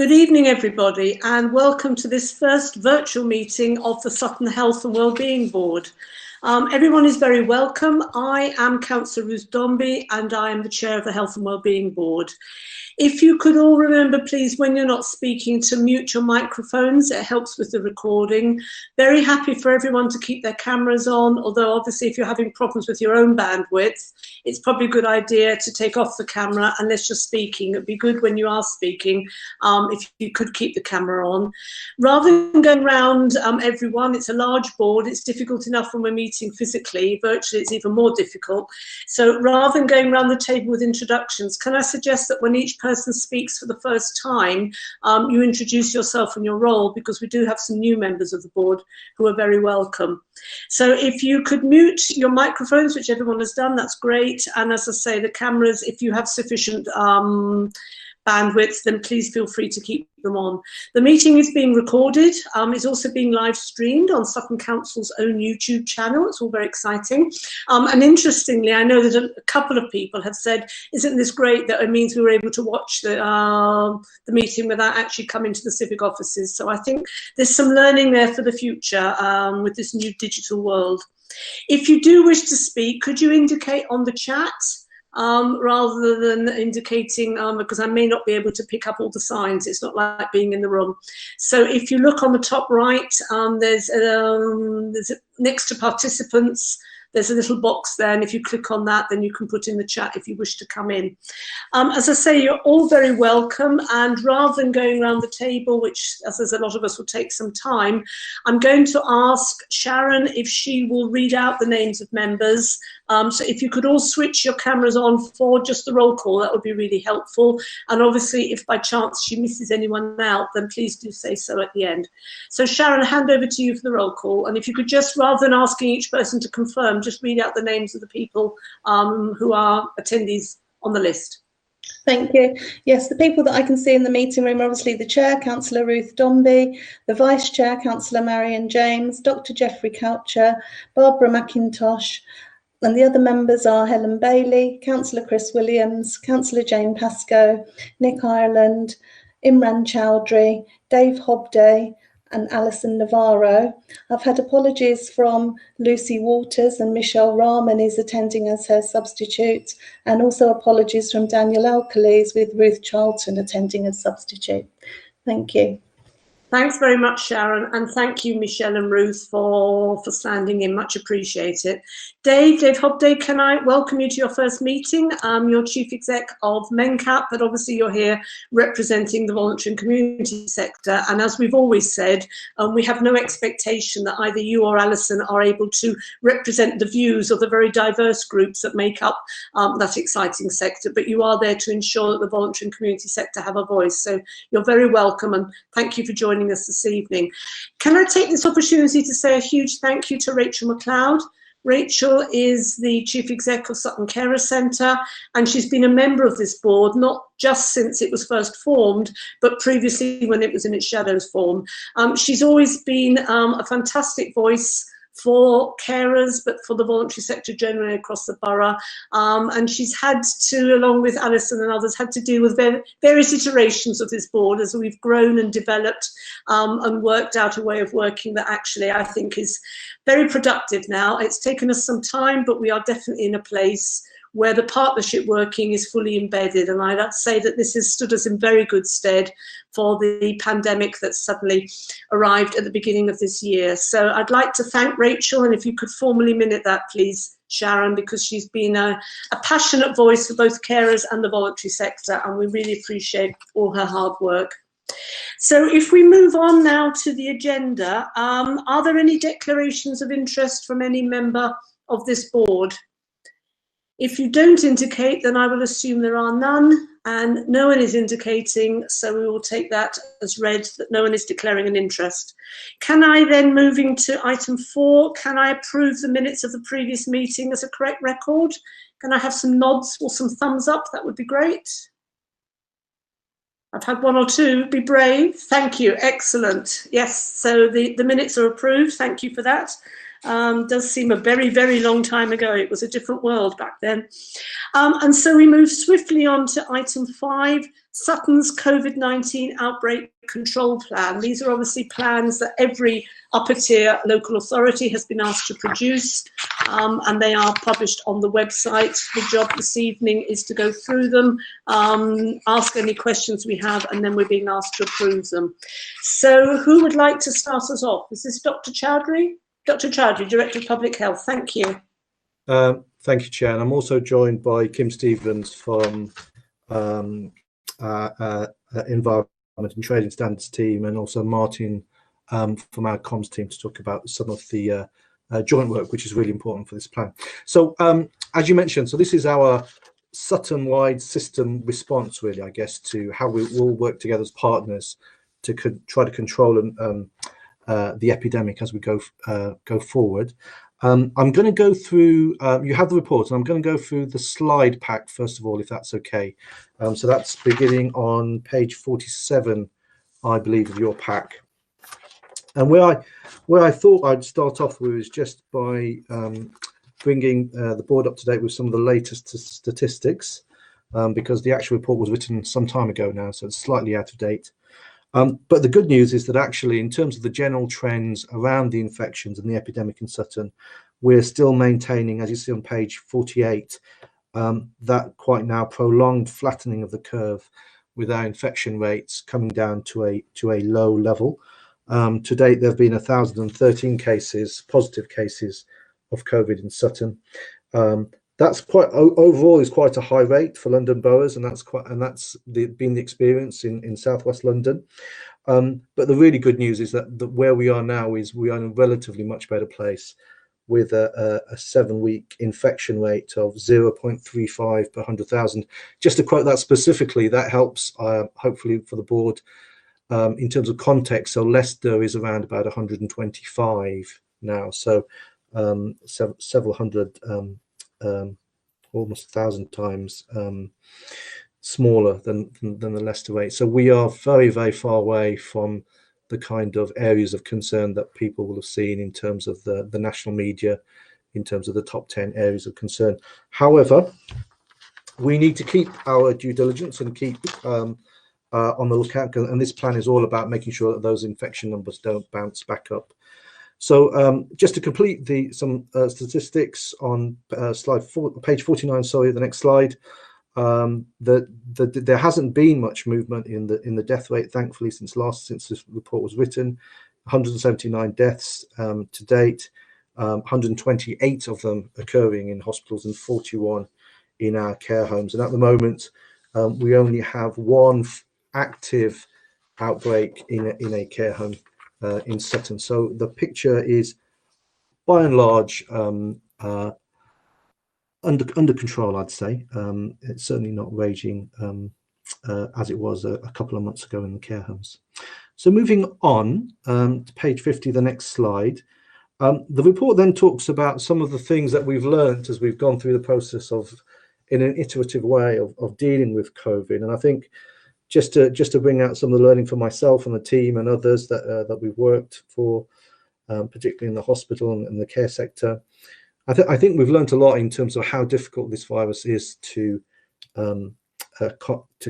Good evening, everybody, and welcome to this first virtual meeting of the Sutton Health and Wellbeing Board. Everyone is very welcome. I am Councillor Ruth Dombey and I am the Chair of the Health and Wellbeing Board. If you could all remember, please, when you're not speaking, to mute your microphones. It helps with the recording. Very happy for everyone to keep their cameras on, although obviously if you're having problems with your own bandwidth, it's probably a good idea to take off the camera unless you're speaking. It'd be good when you are speaking if you could keep the camera on. Rather than going around everyone, it's a large board. It's difficult enough when we're meeting physically. Virtually, it's even more difficult. So rather than going around the table with introductions, can I suggest that when each person speaks for the first time, you introduce yourself and your role, because we do have some new members of the board who are very welcome. So if you could mute your microphones, which everyone has done, that's great. And as I say, the cameras, if you have sufficient bandwidth, then please feel free to keep them on. The meeting is being recorded. It's also being live streamed on Sutton Council's own YouTube channel. It's all very exciting. And interestingly, I know that a couple of people have said, isn't this great that it means we were able to watch the meeting without actually coming to the civic offices. So I think there's some learning there for the future with this new digital world. If you do wish to speak, could you indicate on the chat? Rather than indicating, because I may not be able to pick up all the signs. It's not like being in the room. So if you look on the top right, there's next to participants, there's a little box there, and if you click on that, then you can put in the chat if you wish to come in. As I say, you're all very welcome, and rather than going around the table, which, as there's a lot of us, will take some time, I'm going to ask Sharon if she will read out the names of members. So if you could all switch your cameras on for just the roll call, that would be really helpful. And obviously, if by chance she misses anyone out, then please do say so at the end. So Sharon, hand over to you for the roll call. And if you could just, rather than asking each person to confirm, just read out the names of the people who are attendees on the list. Thank you. Yes, the people that I can see in the meeting room are obviously the Chair, Councillor Ruth Dombey, the Vice Chair, Councillor Marion James, Dr. Geoffrey Coucher, Barbara McIntosh, and the other members are Helen Bailey, Councillor Chris Williams, Councillor Jane Pascoe, Nick Ireland, Imran Chowdhury, Dave Hwbb, and Alison Navarro. I've had apologies from Lucy Waters, and Michelle Rahman is attending as her substitute, and also apologies from Daniel Alcalese, with Ruth Charlton attending as substitute. Thank you. Thanks very much, Sharon, and thank you, Michelle and Ruth, for standing in. Much appreciated. Dave Hwbb, can I welcome you to your first meeting? You're Chief Exec of MENCAP, but obviously you're here representing the voluntary and community sector. And as we've always said, we have no expectation that either you or Alison are able to represent the views of the very diverse groups that make up that exciting sector, but you are there to ensure that the voluntary and community sector have a voice. So you're very welcome, and thank you for joining us this evening. Can I take this opportunity to say a huge thank you to Rachel McLeod. Rachel is the Chief Exec of Sutton Carer Centre, and she's been a member of this board, not just since it was first formed, but previously when it was in its shadows form. She's always been a fantastic voice for carers, but for the voluntary sector generally across the borough. And she's had to, along with Alison and others, had to deal with various iterations of this board as we've grown and developed and worked out a way of working that actually I think is very productive now. It's taken us some time, but we are definitely in a place where the partnership working is fully embedded. And I'd say that this has stood us in very good stead for the pandemic that suddenly arrived at the beginning of this year. So I'd like to thank Rachel, and if you could formally minute that, please, Sharon, because she's been a passionate voice for both carers and the voluntary sector, and we really appreciate all her hard work. So if we move on now to the agenda, are there any declarations of interest from any member of this board? If you don't indicate, then I will assume there are none, and no one is indicating, so we will take that as read that no one is declaring an interest. Can I then, moving to item 4, can I approve the minutes of the previous meeting as a correct record? Can I have some nods or some thumbs up? That would be great. I've had one or two. Be brave. Thank you. Excellent. Yes, so the minutes are approved. Thank you for that. Does seem a very, very long time ago. It was a different world back then. And so we move swiftly on to item 5, Sutton's COVID-19 outbreak control plan. These are obviously plans that every upper tier local authority has been asked to produce, and they are published on the website. The job this evening is to go through them, ask any questions we have, and then we're being asked to approve them. So who would like to start us off? Is this Dr. Chowdhury? Dr. Chowdhury, Director of Public Health. Thank you. Thank you, Chair. And I'm also joined by Kim Stevens from Environment and Trading Standards team, and also Martin from our comms team to talk about some of the joint work, which is really important for this plan. So as you mentioned, so this is our Sutton-wide system response, really, I guess, to how we will work together as partners to try to control the epidemic as we go forward. I'm going to go through, you have the report, and I'm going to go through the slide pack first of all, if that's okay. So that's beginning on page 47, I believe, of your pack. And where I thought I'd start off with is just by bringing the board up to date with some of the latest statistics, because the actual report was written some time ago now, so it's slightly out of date. But the good news is that actually, in terms of the general trends around the infections and the epidemic in Sutton, we're still maintaining, as you see on page 48, that quite now prolonged flattening of the curve, with our infection rates coming down to a low level. To date, there have been 1,013 cases, positive cases of COVID in Sutton. That's quite overall is quite a high rate for London boroughs, and that's been the experience in southwest London. But the really good news is that where we are now is we are in a relatively much better place, with a 7-week infection rate of 0.35 per 100,000. Just to quote that specifically, that helps hopefully for the board in terms of context. So Leicester is around about 125 now, so several hundred. Almost 1,000 times smaller than the Leicester rate. So we are very, very far away from the kind of areas of concern that people will have seen in terms of the national media, in terms of the top 10 areas of concern. However, we need to keep our due diligence and keep on the lookout, and this plan is all about making sure that those infection numbers don't bounce back up. So just to complete some statistics on page 49, sorry, the next slide, there hasn't been much movement in the death rate, thankfully, since this report was written. 179 deaths to date, 128 of them occurring in hospitals and 41 in our care homes. And at the moment, we only have one active outbreak in a care home in Sutton. So the picture is by and large under control, I'd say. It's certainly not raging as it was a couple of months ago in the care homes. So moving on to page 50, the next slide. The report then talks about some of the things that we've learned as we've gone through the process of, in an iterative way, of dealing with COVID. And I think just to bring out some of the learning for myself and the team and others that we've worked for, particularly in the hospital and the care sector, I think we've learned a lot in terms of how difficult this virus is to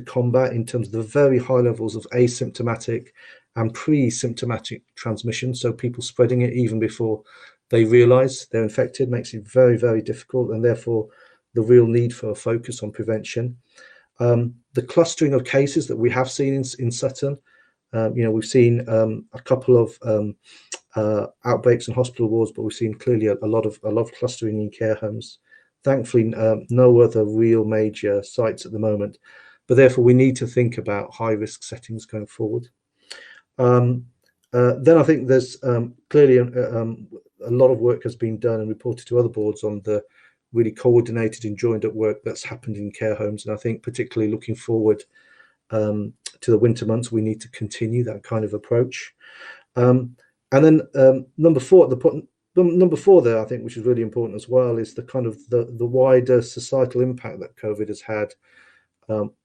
combat, in terms of the very high levels of asymptomatic and pre-symptomatic transmission. So people spreading it even before they realise they're infected makes it very, very difficult, and therefore the real need for a focus on prevention. The clustering of cases that we have seen in Sutton, we've seen a couple of outbreaks in hospital wards, but we've seen clearly a lot of clustering in care homes. Thankfully, no other real major sites at the moment, but therefore we need to think about high-risk settings going forward. Then I think there's clearly a lot of work has been done and reported to other boards on the really coordinated and joined up work that's happened in care homes. And I think particularly looking forward to the winter months, we need to continue that kind of approach. And then number four there, I think, which is really important as well, is the kind of the wider societal impact that COVID has had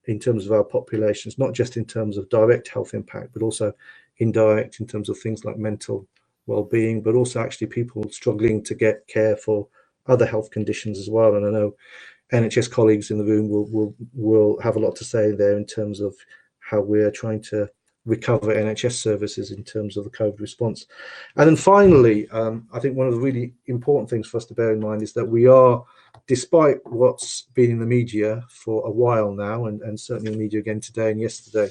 in terms of our populations, not just in terms of direct health impact, but also indirect in terms of things like mental well-being, but also actually people struggling to get care for other health conditions as well. And I know NHS colleagues in the room will have a lot to say there in terms of how we're trying to recover NHS services in terms of the COVID response. And then finally, I think one of the really important things for us to bear in mind is that we are, despite what's been in the media for a while now, and certainly in the media again today and yesterday,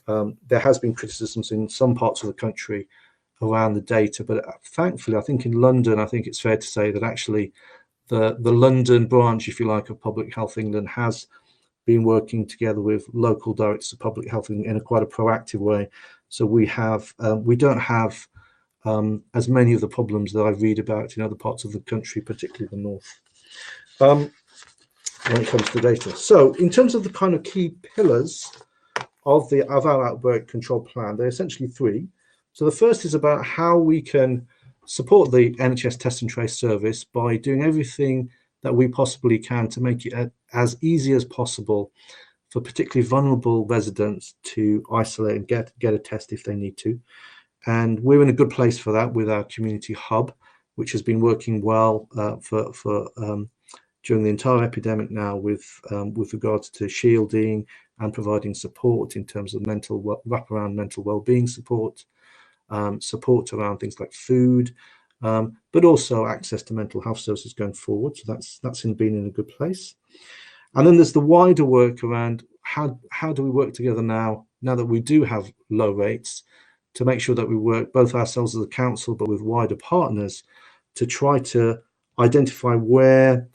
there has been criticisms in some parts of the country around the data. But thankfully, I think in London, I think it's fair to say that actually the London branch, if you like, of Public Health England has been working together with local directors of public health in a quite a proactive way. So we don't have as many of the problems that I read about in other parts of the country, particularly the north, when it comes to data. So in terms of the kind of key pillars of our outbreak control plan, there are essentially three. So the first is about how we can support the NHS test and trace service by doing everything that we possibly can to make it as easy as possible for particularly vulnerable residents to isolate and get a test if they need to. And we're in a good place for that with our community hub, which has been working well during the entire epidemic now with regards to shielding and providing support in terms of wraparound mental well-being support, support around things like food, but also access to mental health services going forward. So that's been in a good place. And then there's the wider work around how do we work together now that we do have low rates, to make sure that we work both ourselves as a council, but with wider partners to try to identify where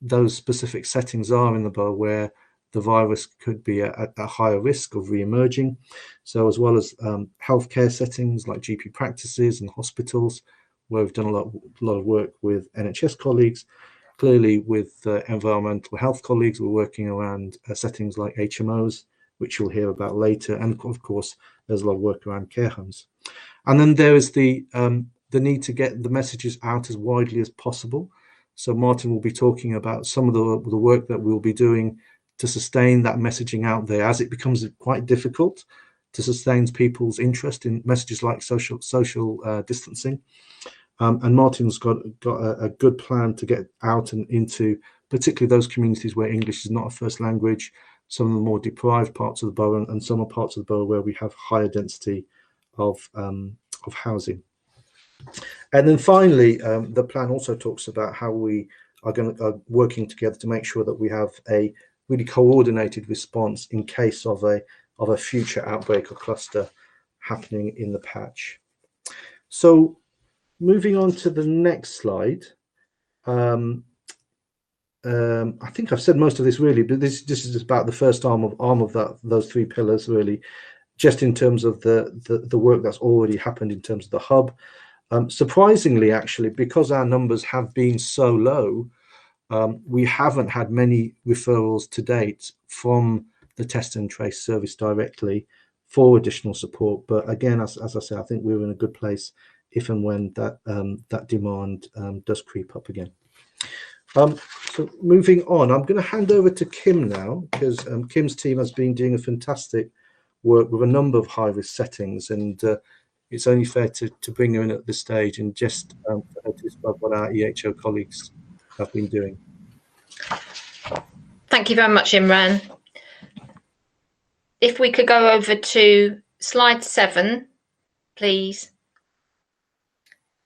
those specific settings are in the borough where the virus could be at a higher risk of re-emerging. So as well as healthcare settings like GP practices and hospitals, where we've done a lot of work with NHS colleagues. Clearly with environmental health colleagues, we're working around settings like HMOs, which you'll hear about later. And of course, there's a lot of work around care homes. And then there is the need to get the messages out as widely as possible. So Martin will be talking about some of the work that we'll be doing to sustain that messaging out there, as it becomes quite difficult to sustain people's interest in messages like social distancing. And Martin's got a good plan to get out and into particularly those communities where English is not a first language, some of the more deprived parts of the borough, and some of parts of the borough where we have higher density of housing. And then finally, the plan also talks about how we are working together to make sure that we have a really coordinated response in case of a future outbreak or cluster happening in the patch. So moving on to the next slide. I think I've said most of this really, but this is just about the first arm of those three pillars really, just in terms of the work that's already happened in terms of the hub. Surprisingly, actually, because our numbers have been so low, we haven't had many referrals to date from the test and trace service directly for additional support. But again, as I say, I think we're in a good place if and when that demand does creep up again. So moving on, I'm going to hand over to Kim now, because Kim's team has been doing a fantastic work with a number of high-risk settings, and it's only fair to bring her in at this stage and just for her to describe what our EHO colleagues have been doing. Thank you very much, Imran. If we could go over to slide 7, please.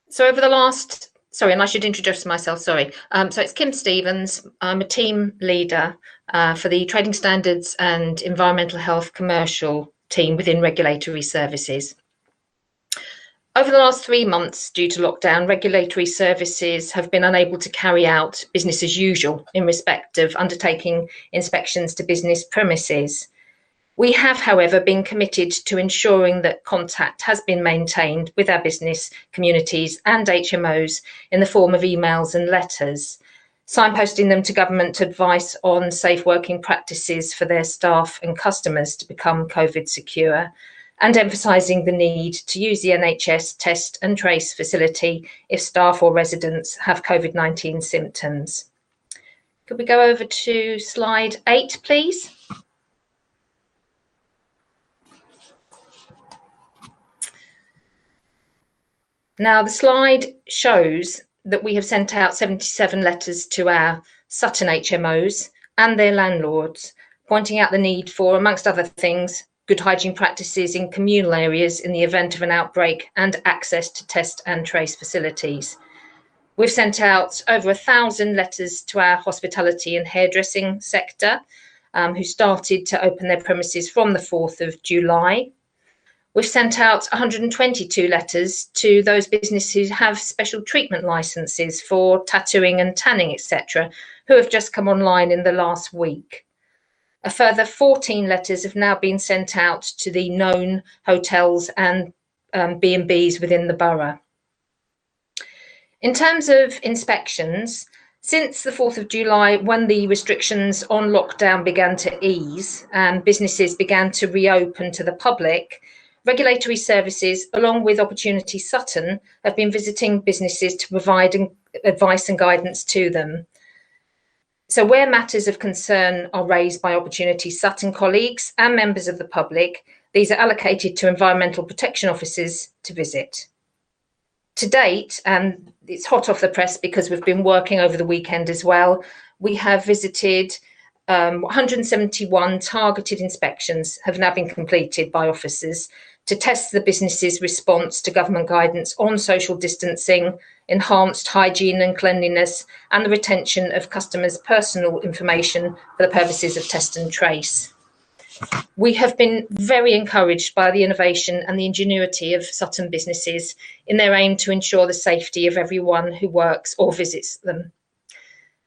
So over the last, sorry, and I should introduce myself, sorry. So it's Kim Stevens. I'm a team leader for the Trading Standards and Environmental Health Commercial team within Regulatory Services. Over the last 3 months, due to lockdown, regulatory services have been unable to carry out business as usual in respect of undertaking inspections to business premises. We have, however, been committed to ensuring that contact has been maintained with our business communities and HMOs in the form of emails and letters, signposting them to government advice on safe working practices for their staff and customers to become COVID secure, and emphasising the need to use the NHS test and trace facility if staff or residents have COVID-19 symptoms. Could we go over to slide 8, please? Now, the slide shows that we have sent out 77 letters to our Sutton HMOs and their landlords, pointing out the need for, amongst other things, good hygiene practices in communal areas in the event of an outbreak and access to test and trace facilities. We've sent out over 1,000 letters to our hospitality and hairdressing sector, who started to open their premises from the 4th of July. We've sent out 122 letters to those businesses who have special treatment licenses for tattooing and tanning, etc., who have just come online in the last week. A further 14 letters have now been sent out to the known hotels and B&Bs within the borough. In terms of inspections, since the 4th of July, when the restrictions on lockdown began to ease and businesses began to reopen to the public, regulatory services, along with Opportunity Sutton, have been visiting businesses to provide advice and guidance to them. So where matters of concern are raised by Opportunity Sutton colleagues and members of the public, these are allocated to environmental protection officers to visit. To date, and it's hot off the press because we've been working over the weekend as well, we have visited 171 targeted inspections have now been completed by officers to test the business's response to government guidance on social distancing, enhanced hygiene and cleanliness, and the retention of customers' personal information for the purposes of test and trace. We have been very encouraged by the innovation and the ingenuity of Sutton businesses in their aim to ensure the safety of everyone who works or visits them.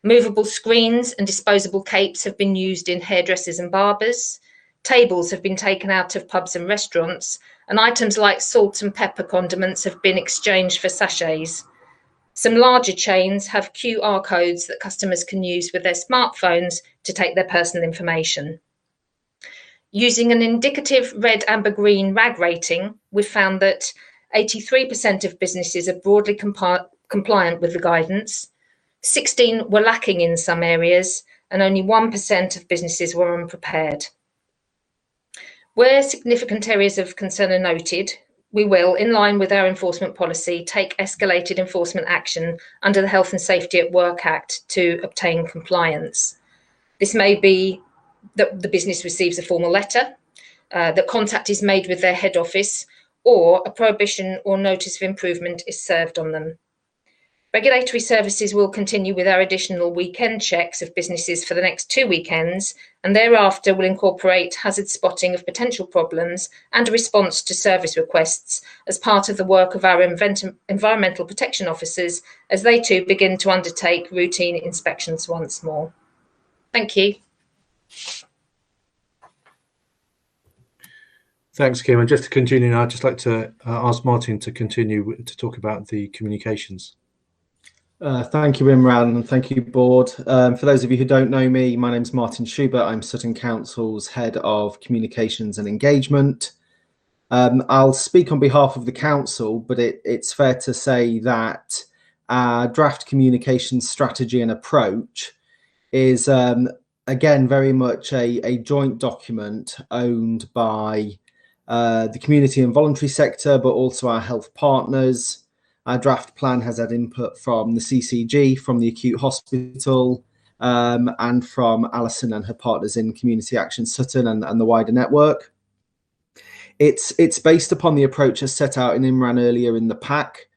Movable screens and disposable capes have been used in hairdressers and barbers. Tables have been taken out of pubs and restaurants, and items like salt and pepper condiments have been exchanged for sachets. Some larger chains have QR codes that customers can use with their smartphones to take their personal information. Using an indicative red, amber, green RAG rating, we've found that 83% of businesses are broadly compliant with the guidance, 16 were lacking in some areas, and only 1% of businesses were unprepared. Where significant areas of concern are noted, we will, in line with our enforcement policy, take escalated enforcement action under the Health and Safety at Work Act to obtain compliance. This may be that the business receives a formal letter, that contact is made with their head office, or a prohibition or notice of improvement is served on them. Regulatory services will continue with our additional weekend checks of businesses for the next 2 weekends, and thereafter will incorporate hazard spotting of potential problems and a response to service requests as part of the work of our environmental protection officers as they too begin to undertake routine inspections once more. Thank you. Thanks, Kim. And just to continue now, I'd just like to ask Martin to continue to talk about the communications. Thank you, Imran, and thank you, board. For those of you who don't know me, my name is Martin Schubert. I'm Sutton Council's Head of Communications and Engagement. I'll speak on behalf of the council, but it's fair to say that our draft communications strategy and approach is, again, very much a joint document owned by the community and voluntary sector, but also our health partners. Our draft plan has had input from the CCG, from the Acute Hospital, and from Alison and her partners in Community Action Sutton and the wider network. It's based upon the approach as set out in Imran earlier in the pack.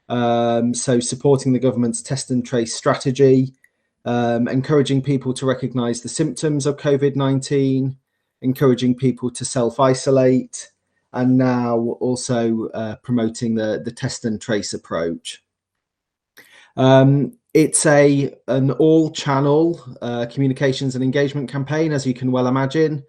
So supporting the government's test and trace strategy, encouraging people to recognise the symptoms of COVID-19, encouraging people to self-isolate, and now also promoting the test and trace approach. It's an all-channel communications and engagement campaign, as you can well imagine.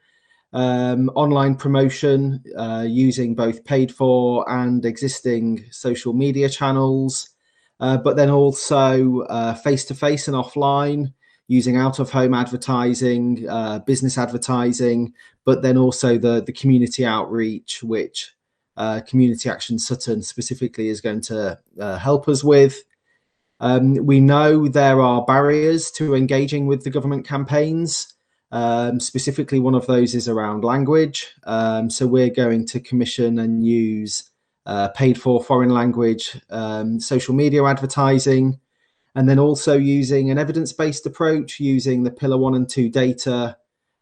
Online promotion using both paid for and existing social media channels, but then also face-to-face and offline, using out-of-home advertising, business advertising, but then also the community outreach, which Community Action Sutton specifically is going to help us with. We know there are barriers to engaging with the government campaigns. Specifically, one of those is around language. So we're going to commission and use paid for foreign language social media advertising, and then also using an evidence-based approach, using the pillar 1 and 2 data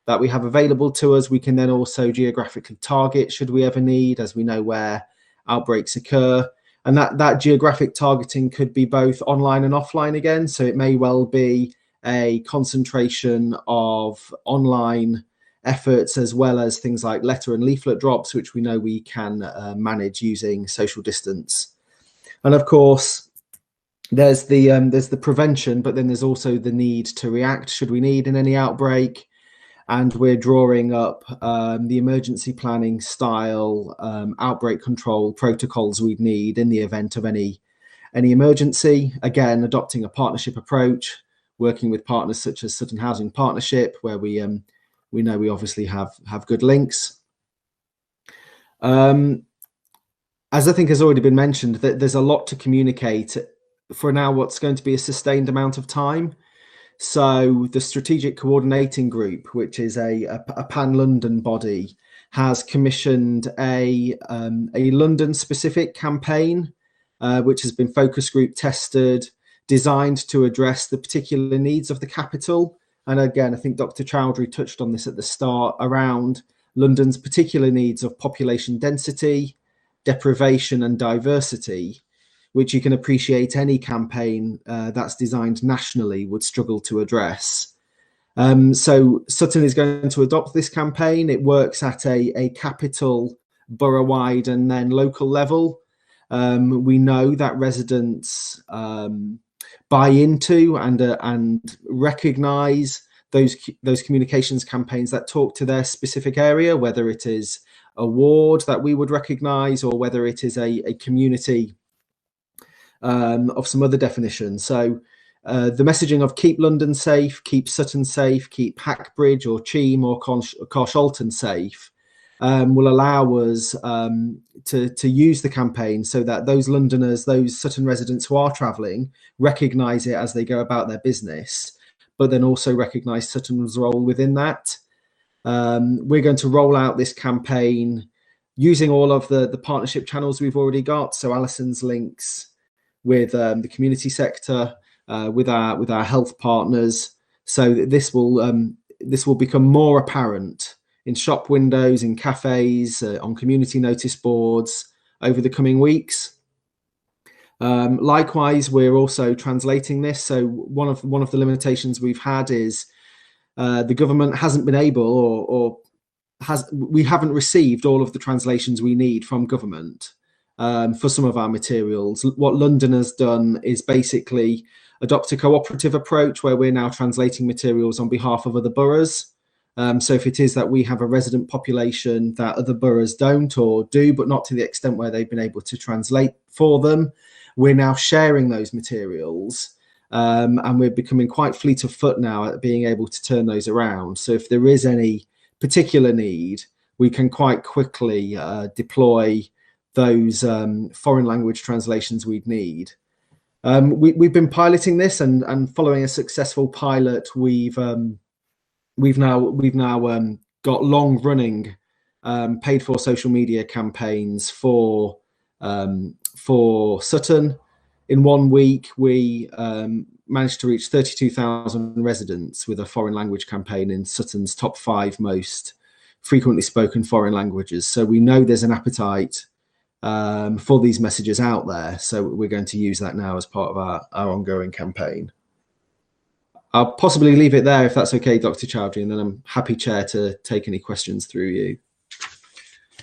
that we have available to us. We can then also geographically target should we ever need, as we know where outbreaks occur. And that geographic targeting could be both online and offline again. So it may well be a concentration of online efforts as well as things like letter and leaflet drops, which we know we can manage using social distance. And of course, there's the prevention, but then there's also the need to react should we need in any outbreak. And we're drawing up the emergency planning style outbreak control protocols we'd need in the event of any emergency. Again, adopting a partnership approach, working with partners such as Sutton Housing Partnership, where we know we obviously have good links. As I think has already been mentioned, that there's a lot to communicate for now what's going to be a sustained amount of time. So the Strategic Coordinating Group, which is a pan-London body, has commissioned a London-specific campaign, which has been focus group tested, designed to address the particular needs of the capital. And again, I think Dr. Chowdhury touched on this at the start, around London's particular needs of population density, deprivation and diversity, which you can appreciate any campaign that's designed nationally would struggle to address. So Sutton is going to adopt this campaign. It works at a capital, borough-wide and then local level. We know that residents buy into and recognise those communications campaigns that talk to their specific area, whether it is a ward that we would recognise or whether it is a community of some other definition. So the messaging of keep London safe, keep Sutton safe, keep Hackbridge or Cheam or Carshalton safe will allow us to use the campaign so that those Londoners, those Sutton residents who are travelling, recognise it as they go about their business, but then also recognise Sutton's role within that. We're going to roll out this campaign using all of the partnership channels we've already got. So Alison's links with the community sector, with our health partners. So this will become more apparent in shop windows, in cafes, on community notice boards over the coming weeks. Likewise, we're also translating this. So one of the limitations we've had is the government hasn't been able we haven't received all of the translations we need from government for some of our materials. What London has done is basically adopt a cooperative approach where we're now translating materials on behalf of other boroughs. So if it is that we have a resident population that other boroughs don't or do, but not to the extent where they've been able to translate for them, we're now sharing those materials. And we're becoming quite fleet of foot now at being able to turn those around. So if there is any particular need, we can quite quickly deploy those foreign language translations we'd need. We've been piloting this, and following a successful pilot, we've now got long running paid for social media campaigns for Sutton. In 1 week, we managed to reach 32,000 residents with a foreign language campaign in Sutton's top 5 most frequently spoken foreign languages. So we know there's an appetite for these messages out there. So we're going to use that now as part of our ongoing campaign. I'll possibly leave it there if that's okay, Dr. Chowdhury, and then I'm happy, Chair, to take any questions through you.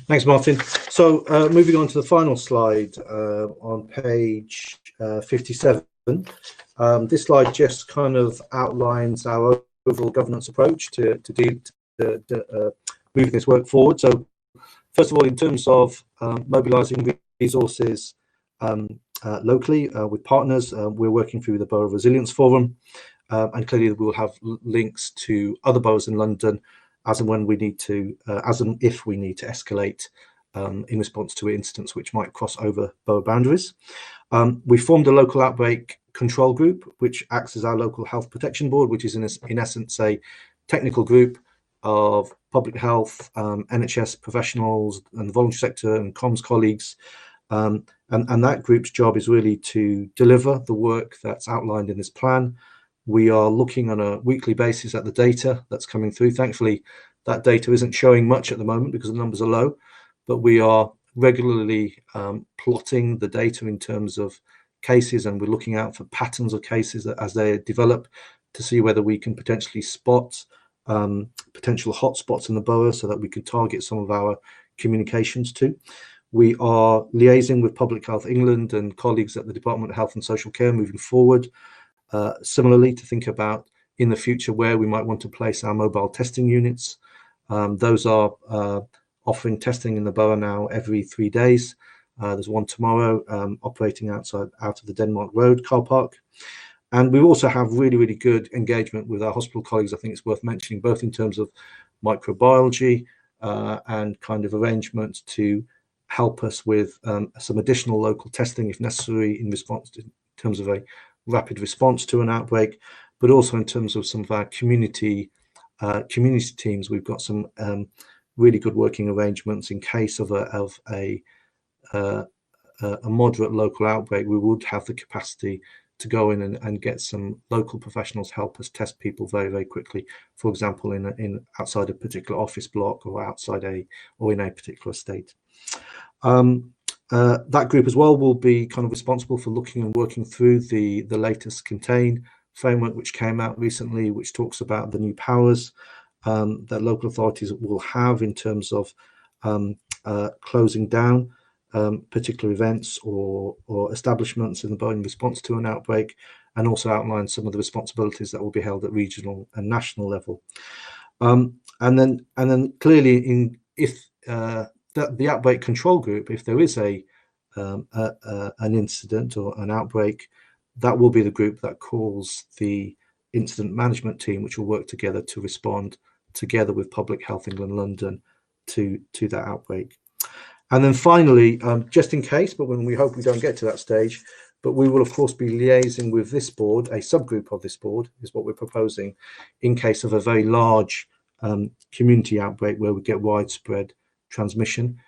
Thanks, Martin. So moving on to the final slide on page 57. This slide just kind of outlines our overall governance approach to moving this work forward. So first of all, in terms of mobilising resources locally with partners, we're working through the Borough Resilience Forum, and clearly we'll have links to other boroughs in London as and when we need to, as and if we need to escalate in response to incidents which might cross over borough boundaries. We formed a local outbreak control group, which acts as our local health protection board, which is in essence a technical group of public health, NHS professionals and the voluntary sector and comms colleagues And that group's job is really to deliver the work that's outlined in this plan. We are looking on a weekly basis at the data that's coming through. Thankfully, that data isn't showing much at the moment because the numbers are low, but we are regularly plotting the data in terms of cases, and we're looking out for patterns of cases that, as they develop, to see whether we can potentially spot potential hotspots in the borough so that we can target some of our communications to. We are liaising with Public Health England and colleagues at the Department of Health and Social Care moving forward, similarly to think about in the future where we might want to place our mobile testing units. Those are offering testing in the borough now every 3 days. There's one tomorrow operating out of the Denmark Road car park. And we also have really, really good engagement with our hospital colleagues. I think it's worth mentioning, both in terms of microbiology and kind of arrangements to help us with some additional local testing if necessary in terms of a rapid response to an outbreak, but also in terms of some of our community teams. We've got some really good working arrangements in case of a moderate local outbreak. We would have the capacity to go in and get some local professionals help us test people very, very quickly. For example, in outside a particular office block or in a particular estate. That group as well will be kind of responsible for looking and working through the latest Contain framework, which came out recently, which talks about the new powers that local authorities will have in terms of closing down particular events or establishments in the borough in response to an outbreak, and also outline some of the responsibilities that will be held at regional and national level. And then clearly, if the outbreak control group, if there is an incident or an outbreak, that will be the group that calls the incident management team, which will work together to respond together with Public Health England London to that outbreak. And then finally, just in case, but when we hope we don't get to that stage, but we will of course be liaising with this board, a subgroup of this board is what we're proposing, in case of a very large community outbreak where we get widespread transmission,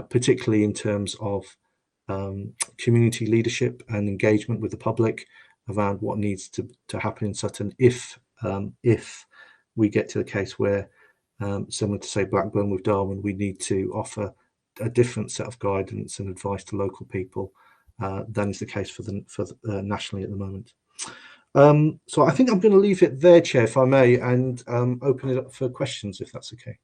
particularly in terms of community leadership and engagement with the public around what needs to happen in Sutton if we get to the case where, similar to say Blackburn with Darwin, we need to offer a different set of guidance and advice to local people than is the case for nationally at the moment. So I think I'm going to leave it there, Chair, if I may, and open it up for questions, if that's okay.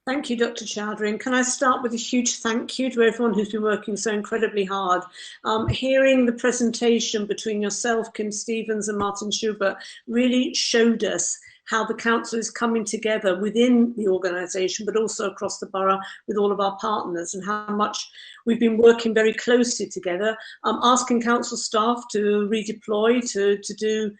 Thank you, Dr. Chowdhury. And can I start with a huge thank you to everyone who's been working so incredibly hard. Hearing the presentation between yourself, Kim Stevens, and Martin Schubert really showed us how the council is coming together within the organisation, but also across the borough with all of our partners, and how much we've been working very closely together, asking council staff to redeploy, to do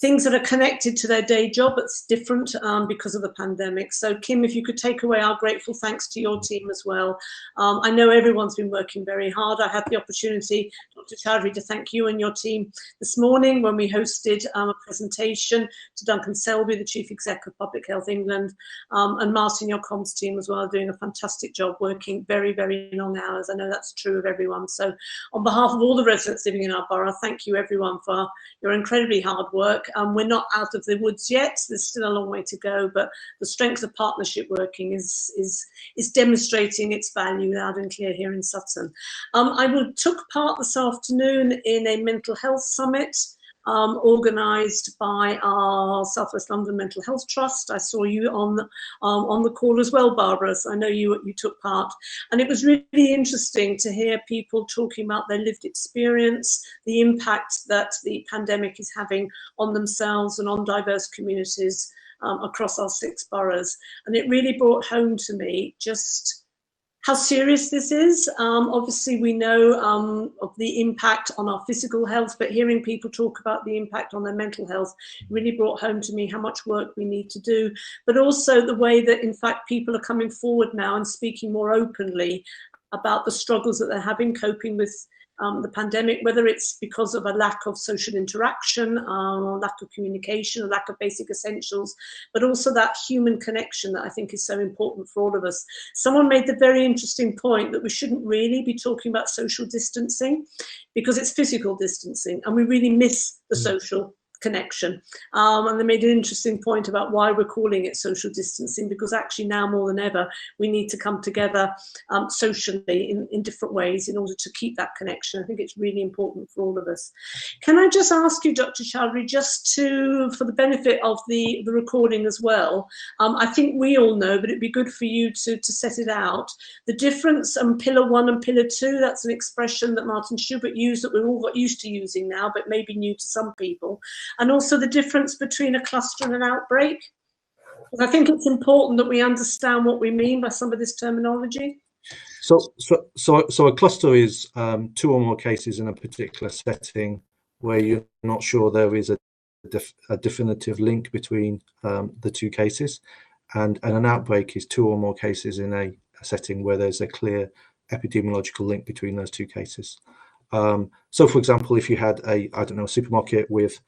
things that are connected to their day job that's different because of the pandemic. So Kim, if you could take away our grateful thanks to your team as well. I know everyone's been working very hard. I had the opportunity, Dr. Chowdhury, to thank you and your team this morning when we hosted a presentation to Duncan Selby, the Chief Exec of Public Health England, and Martin, your comms team as well, doing a fantastic job, working very, very long hours. I know that's true of everyone. So on behalf of all the residents living in our borough, thank you everyone for your incredibly hard work. We're not out of the woods yet. There's still a long way to go, but the strength of partnership working is demonstrating its value loud and clear here in Sutton. I took part this afternoon in a mental health summit organised by our South West London Mental Health Trust. I saw you on the call as well, Barbara, so I know you took part. And it was really interesting to hear people talking about their lived experience, the impact that the pandemic is having on themselves and on diverse communities across our 6 boroughs. And it really brought home to me just how serious this is. Obviously, we know of the impact on our physical health, but hearing people talk about the impact on their mental health really brought home to me how much work we need to do, but also the way that, in fact, people are coming forward now and speaking more openly about the struggles that they're having, coping with the pandemic, whether it's because of a lack of social interaction, lack of communication, a lack of basic essentials, but also that human connection that I think is so important for all of us. Someone made the very interesting point that we shouldn't really be talking about social distancing because it's physical distancing, and we really miss the social connection. And they made an interesting point about why we're calling it social distancing, because actually now more than ever we need to come together socially in different ways in order to keep that connection. I think it's really important for all of us. Can I just ask you, Dr. Chowdhury, just for the benefit of the recording as well, I think we all know, but it'd be good for you to set it out, the difference pillar 1 and pillar 2. That's an expression that Martin Schubert used that we've all got used to using now, but maybe new to some people. And also the difference between a cluster and an outbreak. I think it's important that we understand what we mean by some of this terminology. So a cluster is 2 or more cases in a particular setting where you're not sure there is a definitive link between the 2 cases, and an outbreak is 2 or more cases in a setting where there's a clear epidemiological link between those 2 cases. So, for example, if you had a supermarket with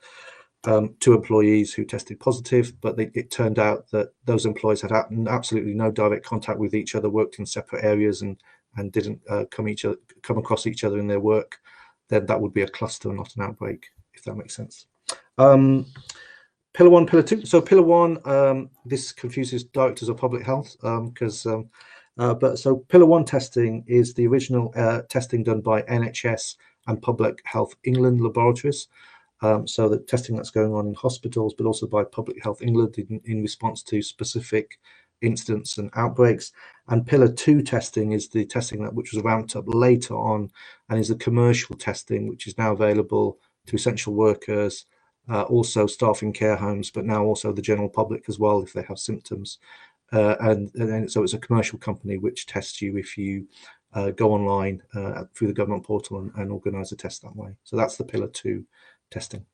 2 employees who tested positive, but it turned out that those employees had absolutely no direct contact with each other, worked in separate areas, and didn't come across each other in their work, then that would be a cluster, not an outbreak, if that makes sense. Pillar 1, pillar 2. So pillar 1, this confuses directors of public health so pillar 1 testing is the original testing done by NHS and Public Health England laboratories. So the testing that's going on in hospitals, but also by Public Health England in response to specific incidents and outbreaks. And pillar 2 testing is the testing which was ramped up later on, and is the commercial testing, which is now available to essential workers, also staff in care homes, but now also the general public as well if they have symptoms. And so it's a commercial company which tests you if you go online through the government portal and organise a test that way. So that's the pillar 2 testing.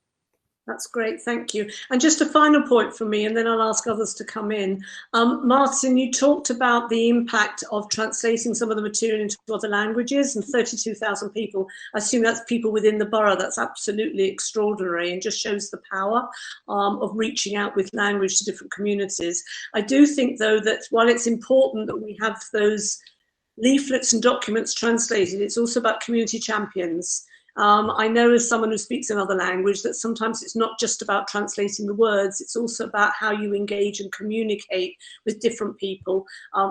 That's great, thank you. And just a final point from me, and then I'll ask others to come in. Martin, you talked about the impact of translating some of the material into other languages, and 32,000 people. I assume that's people within the borough. That's absolutely extraordinary and just shows the power of reaching out with language to different communities. I do think, though, that while it's important that we have those leaflets and documents translated, it's also about community champions. I know as someone who speaks another language that sometimes it's not just about translating the words, it's also about how you engage and communicate with different people.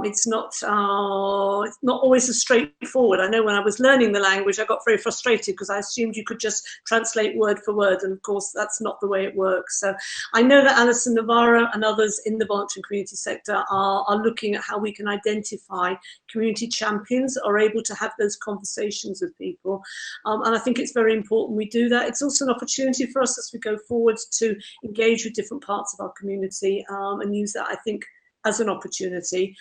It's not always as straightforward. I know when I was learning the language, I got very frustrated because I assumed you could just translate word for word, and of course that's not the way it works. So I know that Alison Navarro and others in the voluntary community sector are looking at how we can identify community champions, are able to have those conversations with people, and I think it's very important we do that. It's also an opportunity for us as we go forward to engage with different parts of our community and use that, I think, as an opportunity,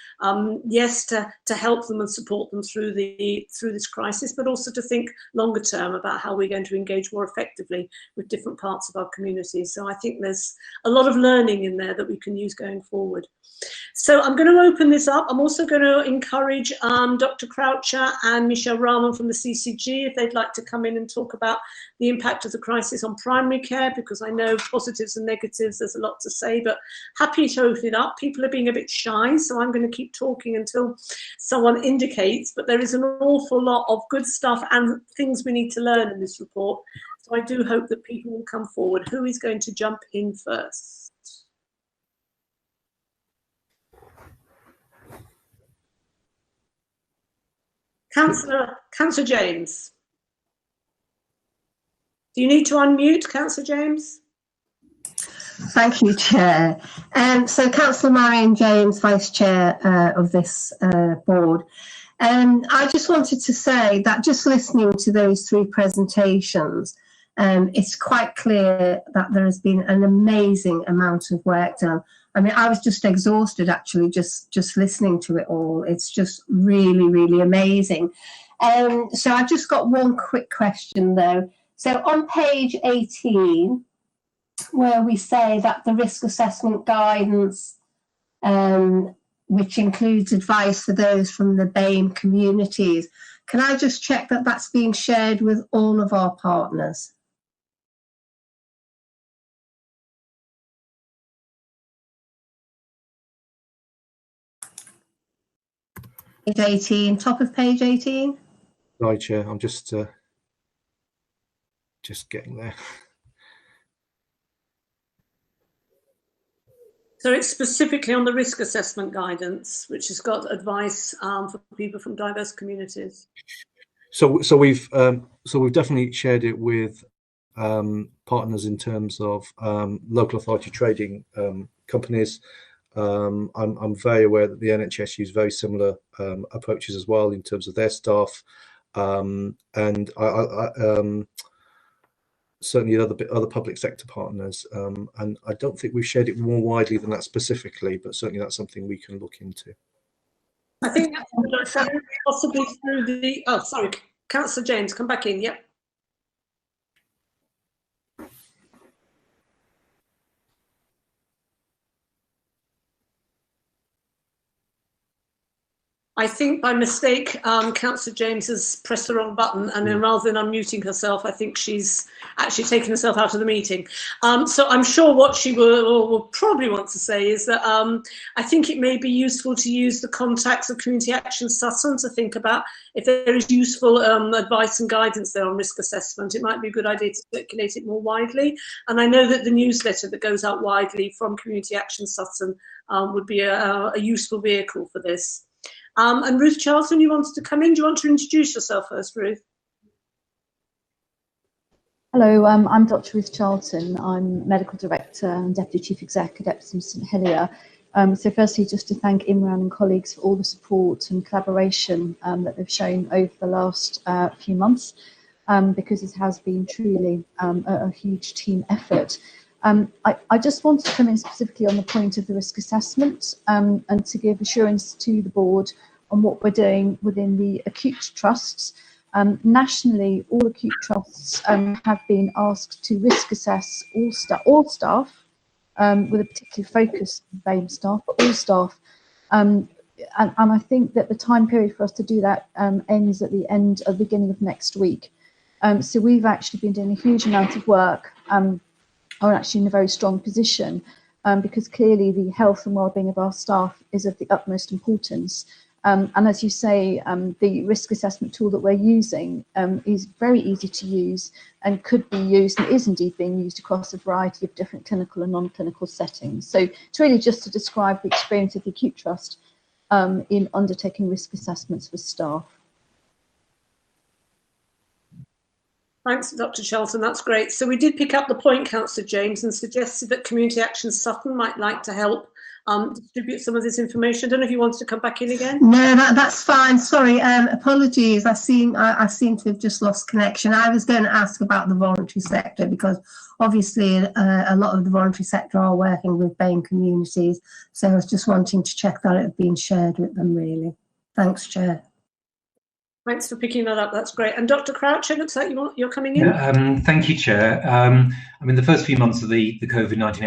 yes, to help them and support them through this crisis, but also to think longer term about how we're going to engage more effectively with different parts of our community. So I think there's a lot of learning in there that we can use going forward. So I'm going to open this up. I'm also going to encourage Dr. Croucher and Michelle Rahman from the CCG if they'd like to come in and talk about the impact of the crisis on primary care, because I know positives and negatives, there's a lot to say, but happy to open it up. People are being a bit shy, so I'm going to keep talking until someone indicates, but there is an awful lot of good stuff and things we need to learn in this report. So I do hope that people will come forward. Who is going to jump in first? Councillor James. Do you need to unmute, Councillor James? Thank you, Chair. So Councillor Marion James, Vice Chair of this board. I just wanted to say that just listening to those 3 presentations, it's quite clear that there has been an amazing amount of work done. I mean, I was just exhausted actually just listening to it all. It's just really, really amazing. So I've just got one quick question though. So on page 18, where we say that the risk assessment guidance, which includes advice for those from the BAME communities, Can I just check that that's being shared with all of our partners? Page 18, top of page 18. Right, Chair. I'm just getting there. So it's specifically on the risk assessment guidance, which has got advice for people from diverse communities. So we've definitely shared it with partners in terms of local authority trading companies. I'm very aware that the NHS use very similar approaches as well in terms of their staff, and certainly other public sector partners. And I don't think we've shared it more widely than that specifically, but certainly that's something we can look into. I think that's possibly through the. Oh, sorry, Councillor James, come back in. Yep. I think by mistake, Councillor James has pressed the wrong button, and then rather than unmuting herself, I think she's actually taken herself out of the meeting. So I'm sure what she will probably want to say is that I think it may be useful to use the contacts of Community Action Sutton to think about if there is useful advice and guidance there on risk assessment. It might be a good idea to circulate it more widely. And I know that the newsletter that goes out widely from Community Action Sutton would be a useful vehicle for this. And Ruth Charlton, you wanted to come in. Do you want to introduce yourself first, Ruth? Hello, I'm Dr. Ruth Charlton. I'm Medical Director and Deputy Chief Exec at Epsom St Helier. So firstly, just to thank Imran and colleagues for all the support and collaboration that they've shown over the last few months, because it has been truly a huge team effort. I just wanted to come in specifically on the point of the risk assessment and to give assurance to the board on what we're doing within the acute trusts. Nationally, all acute trusts have been asked to risk assess all staff with a particular focus on BAME staff, but all staff. And I think that the time period for us to do that ends at the beginning of next week. So we've actually been doing a huge amount of work. Are actually in a very strong position because clearly the health and well-being of our staff is of the utmost importance. And as you say, the risk assessment tool that we're using is very easy to use and could be used and is indeed being used across a variety of different clinical and non-clinical settings. So it's really just to describe the experience of the Acute Trust in undertaking risk assessments for staff. Thanks, Dr. Charlton, that's great. So we did pick up the point, Councillor James, and suggested that Community Action Sutton might like to help distribute some of this information. I don't know if you wanted to come back in again. No, that's fine. Sorry, apologies. I seem to have just lost connection. I was going to ask about the voluntary sector because obviously a lot of the voluntary sector are working with BAME communities. So I was just wanting to check that it had been shared with them, really. Thanks, Chair. Thanks for picking that up. That's great. And Dr. Croucher, looks like you're coming in. Yeah, thank you, Chair. I mean, the first few months of the COVID-19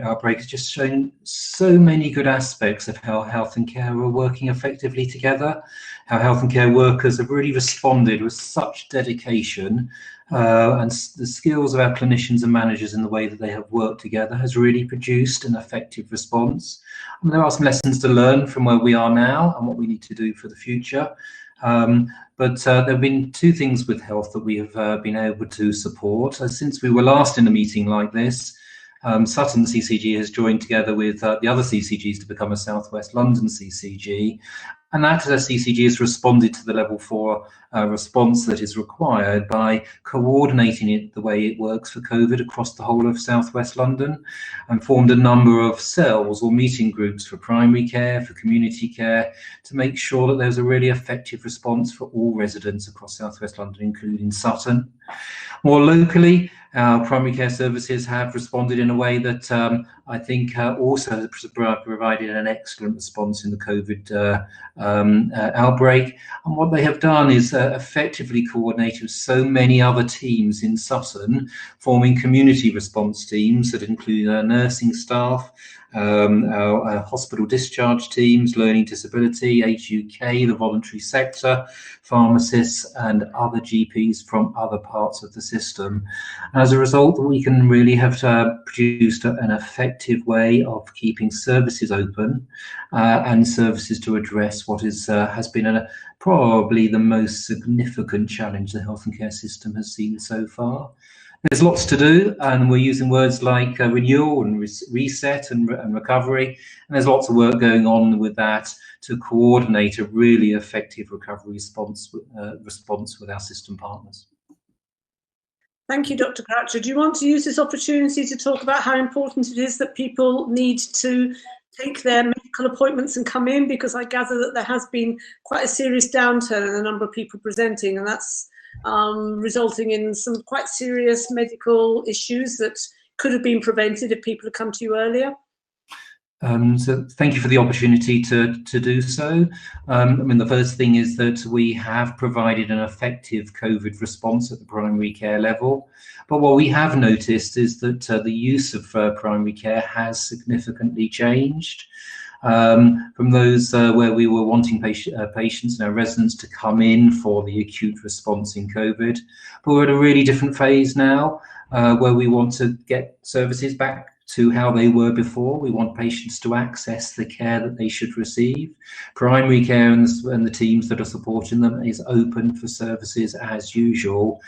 outbreak has just shown so many good aspects of how health and care are working effectively together, how health and care workers have really responded with such dedication, and the skills of our clinicians and managers in the way that they have worked together has really produced an effective response. I mean, there are some lessons to learn from where we are now and what we need to do for the future. But there have been two things with health that we have been able to support. Since we were last in a meeting like this, Sutton CCG has joined together with the other CCGs to become a South West London CCG. And that CCG has responded to the level 4 response that is required by coordinating it the way it works for COVID across the whole of South West London, and formed a number of cells or meeting groups for primary care, for community care, to make sure that there's a really effective response for all residents across South West London, including Sutton. More locally, our primary care services have responded in a way that I think also provided an excellent response in the COVID outbreak. And what they have done is effectively coordinated with so many other teams in Sutton, forming community response teams that include nursing staff our hospital discharge teams, learning disability, HUK, the voluntary sector, pharmacists and other GPs from other parts of the system. As a result, we can really have produced an effective way of keeping services open and services to address what has been probably the most significant challenge the health and care system has seen so far. There's lots to do, and we're using words like renewal and reset and recovery, and there's lots of work going on with that to coordinate a really effective recovery response with our system partners. Thank you, Dr. Croucher. Do you want to use this opportunity to talk about how important it is that people need to take their medical appointments and come in? Because I gather that there has been quite a serious downturn in the number of people presenting, and that's resulting in some quite serious medical issues that could have been prevented if people had come to you earlier. So thank you for the opportunity to do so. I mean, the first thing is that we have provided an effective COVID response at the primary care level. But what we have noticed is that the use of primary care has significantly changed. From those where we were wanting patients and our residents to come in for the acute response in COVID. But we're at a really different phase now where we want to get services back to how they were before. We want patients to access the care that they should receive. Primary care and the teams that are supporting them is open for services as usual.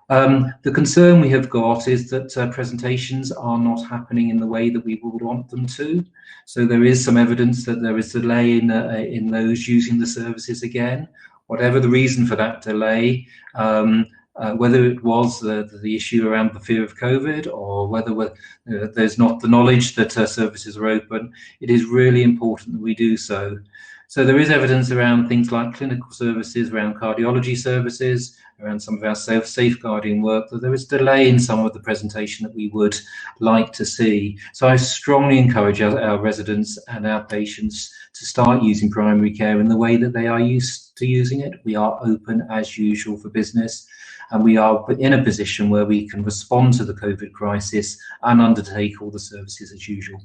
The concern we have got is that presentations are not happening in the way that we would want them to. So there is some evidence that there is delay in those using the services again. Whatever the reason for that delay, whether it was the issue around the fear of COVID or whether there's not the knowledge that services are open, it is really important that we do so. So there is evidence around things like clinical services, around cardiology services, around some of our safeguarding work, that there is delay in some of the presentation that we would like to see. So I strongly encourage our residents and our patients to start using primary care in the way that they are used to using it. We are open as usual for business, and we are in a position where we can respond to the COVID crisis and undertake all the services as usual.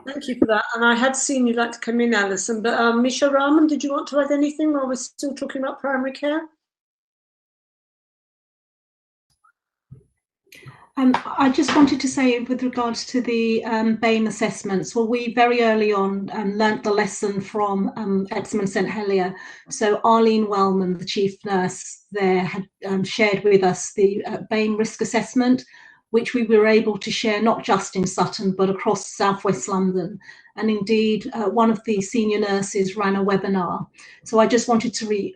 Thank you for that. And I had seen you'd like to come in, Alison, but Misha Rahman, did you want to add anything while we're still talking about primary care? I just wanted to say with regards to the BAME assessments, well, we very early on learnt the lesson from Epsom and St Helier. So Arlene Wellman, the chief nurse there, had shared with us the BAME risk assessment, which we were able to share not just in Sutton, but across Southwest London. And indeed, one of the senior nurses ran a webinar. So I just wanted to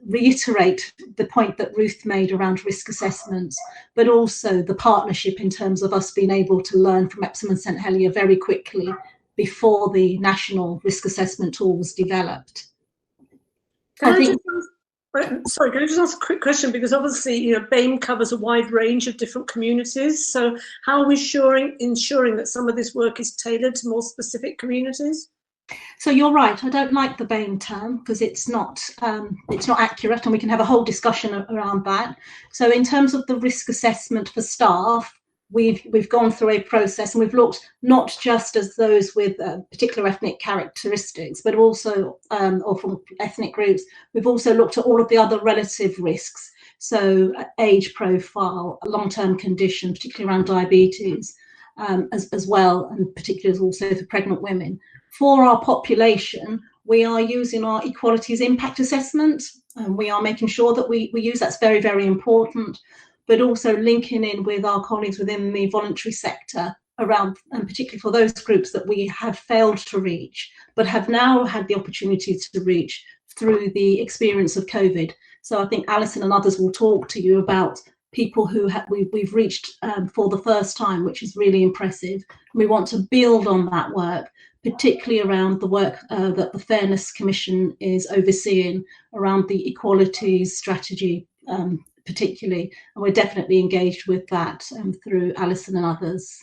reiterate the point that Ruth made around risk assessments, but also the partnership in terms of us being able to learn from Epsom and St Helier very quickly before the national risk assessment tool was developed. Sorry, can I just ask a quick question? Because obviously, you know, BAME covers a wide range of different communities. So how are we ensuring that some of this work is tailored to more specific communities? So you're right. I don't like the BAME term because it's not accurate, and we can have a whole discussion around that. So in terms of the risk assessment for staff, we've gone through a process, and we've looked not just as those with particular ethnic characteristics, but also or from ethnic groups. We've also looked at all of the other relative risks. So age profile, long-term condition, particularly around diabetes, as well, and particularly also for pregnant women. For our population, we are using our equalities impact assessment, and we are making sure that we use that's very, very important, but also linking in with our colleagues within the voluntary sector around, and particularly for those groups that we have failed to reach, but have now had the opportunity to reach through the experience of COVID. So I think Alison and others will talk to you about people who we've reached for the first time, which is really impressive. We want to build on that work, particularly around the work that the Fairness Commission is overseeing around the equalities strategy, particularly, and we're definitely engaged with that through Alison and others.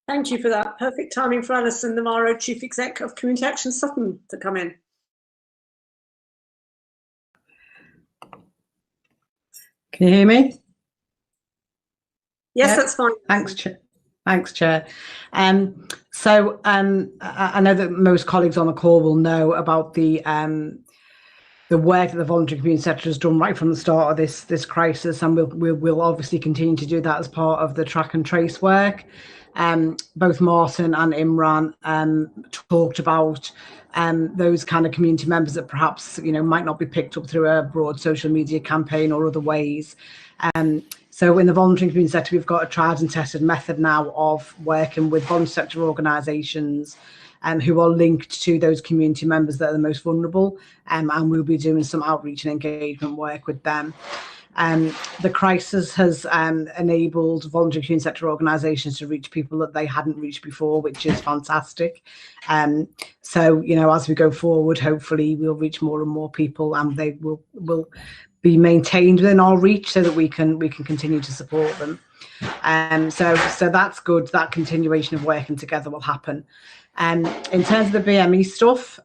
Thank you for that. Perfect timing for Alison Navarro, Chief Exec of Community Action Sutton, to come in. Can you hear me? Yes, yep. That's fine. Thanks, Chair. Thanks, Chair. I know that most colleagues on the call will know about the work that the voluntary community sector has done right from the start of this crisis, and we'll obviously continue to do that as part of the track and trace work. Both Martin and Imran talked about those kind of community members that perhaps might not be picked up through a broad social media campaign or other ways. So in the voluntary community sector, we've got a tried and tested method now of working with voluntary sector organisations who are linked to those community members that are the most vulnerable, and we'll be doing some outreach and engagement work with them. The crisis has enabled voluntary community sector organisations to reach people that they hadn't reached before, which is fantastic. So as we go forward, hopefully we'll reach more and more people, and they will be maintained within our reach so that we can continue to support them. So that's good. That continuation of working together will happen. In terms of the BME stuff,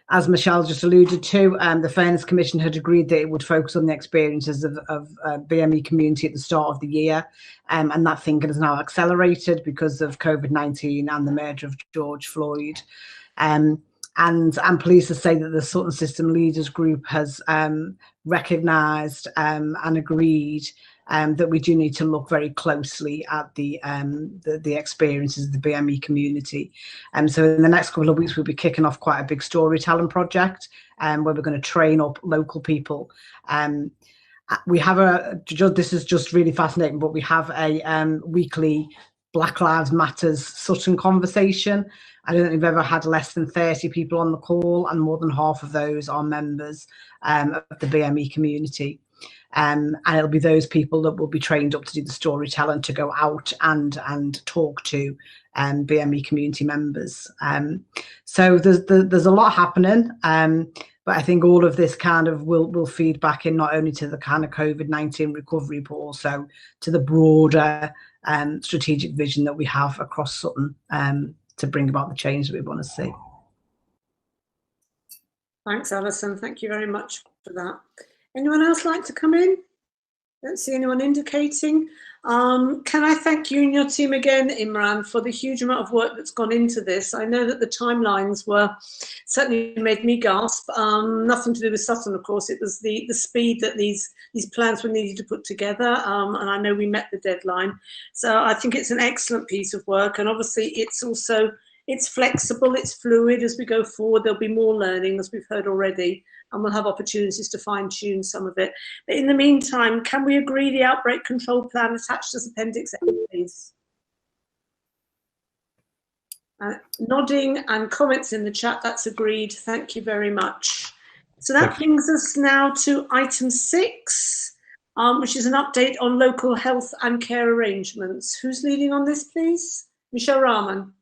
as Michelle just alluded to, the Fairness Commission had agreed that it would focus on the experiences of BME community at the start of the year, and that thinking has now accelerated because of COVID-19 and the murder of George Floyd. And I'm pleased to say that the Sutton System Leaders Group has recognised and agreed that we do need to look very closely at the experiences of the BME community. So in the next couple of weeks, we'll be kicking off quite a big storytelling project where we're going to train up local people. We have this is just really fascinating, but we have a weekly Black Lives Matters Sutton conversation. I don't think we've ever had less than 30 people on the call, and more than half of those are members of the BME community. And it'll be those people that will be trained up to do the storytelling, to go out and talk to BME community members. So there's a lot happening, but I think all of this kind of will feed back in not only to the kind of COVID-19 recovery, but also to the broader strategic vision that we have across Sutton to bring about the change that we want to see. Thanks, Alison. Thank you very much for that. Anyone else like to come in? Don't see anyone indicating. Can I thank you and your team again, Imran, for the huge amount of work that's gone into this. I know that the timelines certainly made me gasp. Nothing to do with Sutton, of course. It was the speed that these plans were needed to put together, and I know we met the deadline. So I think it's an excellent piece of work, and obviously it's flexible, it's fluid as we go forward. There'll be more learning, as we've heard already, and we'll have opportunities to fine-tune some of it. But in the meantime, can we agree the outbreak control plan attached as Appendix A, please? Nodding and comments in the chat, that's agreed. Thank you very much. So that brings us now to item 6, which is an update on local health and care arrangements. Who's leading on this, please? Michelle Rahman.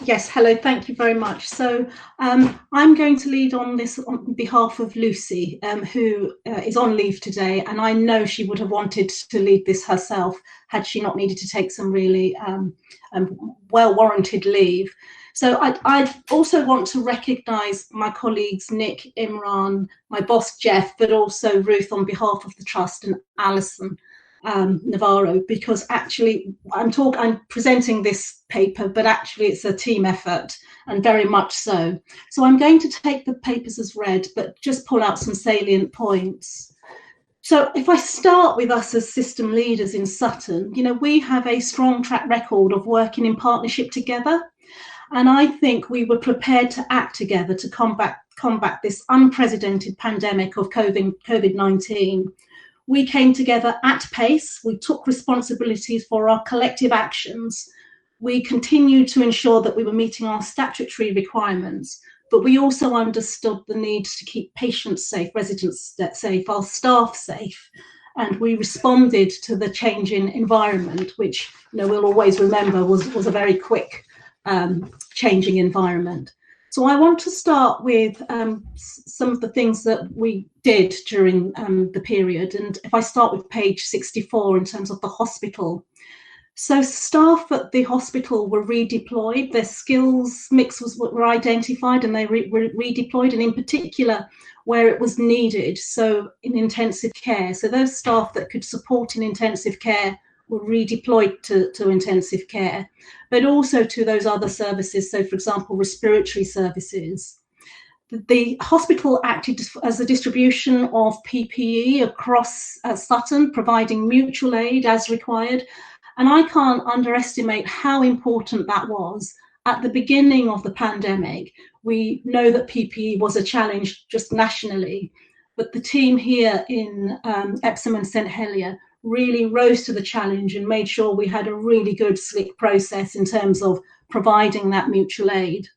Yes, hello, thank you very much. So I'm going to lead on this on behalf of Lucy, who is on leave today, and I know she would have wanted to lead this herself had she not needed to take some really well-warranted leave. So I also want to recognise my colleagues Nick, Imran, my boss Jeff, but also Ruth on behalf of the Trust, and Alison Navarro, because actually I'm presenting this paper, but actually it's a team effort, and very much so. So I'm going to take the papers as read, but just pull out some salient points. So if I start with us as system leaders in Sutton, we have a strong track record of working in partnership together, and I think we were prepared to act together to combat this unprecedented pandemic of COVID-19. We came together at pace, we took responsibilities for our collective actions, we continued to ensure that we were meeting our statutory requirements, but we also understood the need to keep patients safe, residents safe, our staff safe, and we responded to the changing environment, which we'll always remember was a very quick changing environment. So I want to start with some of the things that we did during the period. And if I start with page 64 in terms of the hospital. So staff at the hospital were redeployed, their skills mix were identified, and they were redeployed, and in particular where it was needed, so in intensive care. So those staff that could support in intensive care were redeployed to intensive care, but also to those other services. So, for example, respiratory services. The hospital acted as a distribution of PPE across Sutton, providing mutual aid as required. And I can't underestimate how important that was. At the beginning of the pandemic, we know that PPE was a challenge just nationally, but the team here in Epsom and St Helier really rose to the challenge and made sure we had a really good, slick process in terms of providing that mutual aid.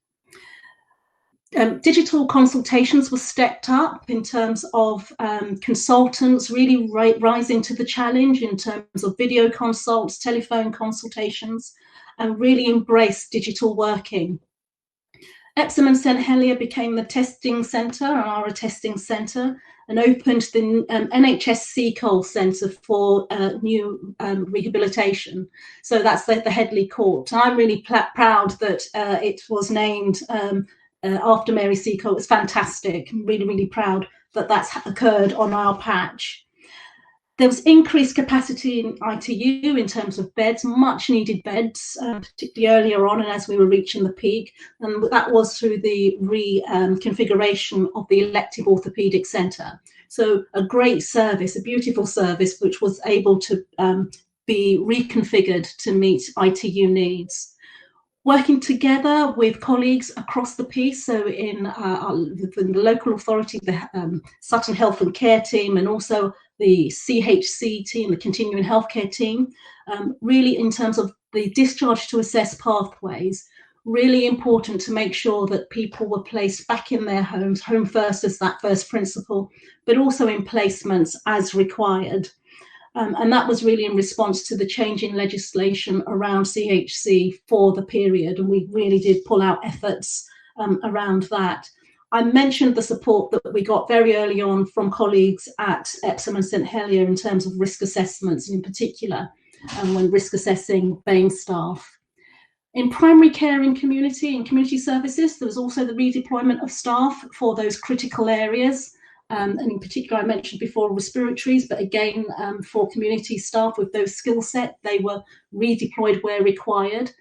Digital consultations were stepped up in terms of consultants really rising to the challenge in terms of video consults, telephone consultations, and really embraced digital working. Epsom and St Helier became the testing centre, and are a testing centre, and opened the NHS CCOL Centre for new rehabilitation. So that's the Headley Court. I'm really proud that it was named after Mary Seacole. It's fantastic. I'm really, really proud that that's occurred on our patch. There was increased capacity in ITU in terms of beds, much needed beds, particularly earlier on and as we were reaching the peak. And that was through the reconfiguration of the elective orthopaedic centre. So a great service, a beautiful service, which was able to be reconfigured to meet ITU needs. Working together with colleagues across the piece, so in the local authority, the Sutton Health and Care team, and also the CHC team, the continuing healthcare team, really in terms of the discharge to assess pathways, really important to make sure that people were placed back in their homes, home first as that first principle, but also in placements as required. And that was really in response to the change in legislation around CHC for the period. And we really did pull out efforts around that. I mentioned the support that we got very early on from colleagues at Epsom and St Helier in terms of risk assessments, in particular, when risk assessing BAME staff. In primary care and community services, there was also the redeployment of staff for those critical areas. And in particular, I mentioned before respiratories, but again, for community staff with those skill set, they were redeployed where required.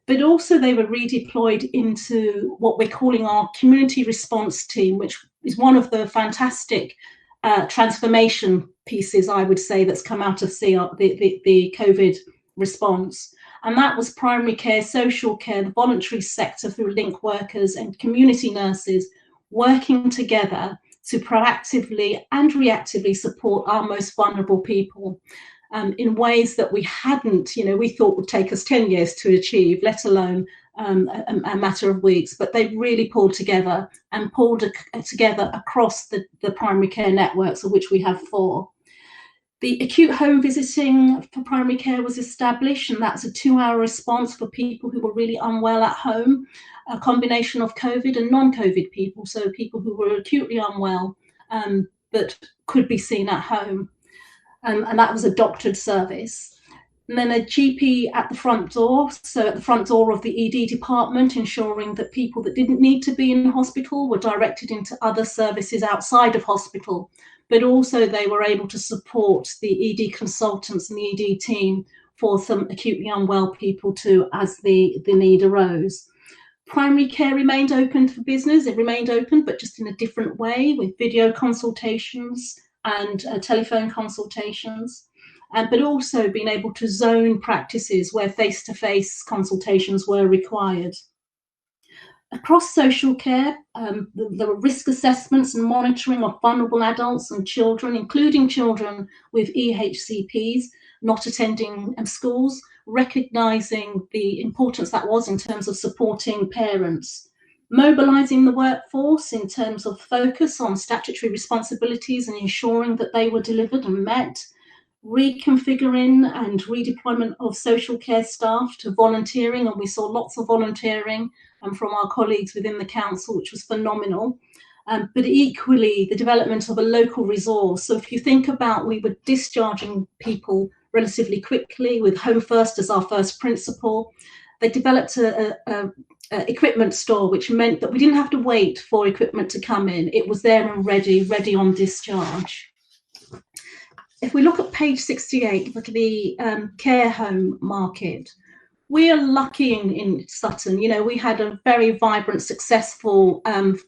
But also they were redeployed into what we're calling our community response team, which is one of the fantastic transformation pieces, I would say, that's come out of the COVID response. And that was primary care, social care, the voluntary sector through link workers and community nurses working together to proactively and reactively support our most vulnerable people in ways that we hadn't, we thought would take us 10 years to achieve, let alone a matter of weeks. But they really pulled together and pulled together across the primary care networks, of which we have 4. The acute home visiting for primary care was established, and that's a 2-hour response for people who were really unwell at home, a combination of COVID and non-COVID people, so people who were acutely unwell but could be seen at home. And that was a doctored service. And then a GP at the front door, so at the front door of the ED department, ensuring that people that didn't need to be in hospital were directed into other services outside of hospital, but also they were able to support the ED consultants and the ED team for some acutely unwell people too, as the need arose. Primary care remained open for business. It remained open, but just in a different way, with video consultations and telephone consultations, but also being able to zone practices where face-to-face consultations were required. Across social care, there were risk assessments and monitoring of vulnerable adults and children, including children with EHCPs not attending schools, recognising the importance that was in terms of supporting parents. Mobilising the workforce in terms of focus on statutory responsibilities and ensuring that they were delivered and met. Reconfiguring and redeployment of social care staff to volunteering, and we saw lots of volunteering from our colleagues within the council, which was phenomenal. But equally, the development of a local resource. So if you think about, we were discharging people relatively quickly with Home First as our first principle. They developed a equipment store, which meant that we didn't have to wait for equipment to come in. It was there and ready on discharge. if we look at page 68, look at the care home market, we are lucky in Sutton. You know, we had a very vibrant, successful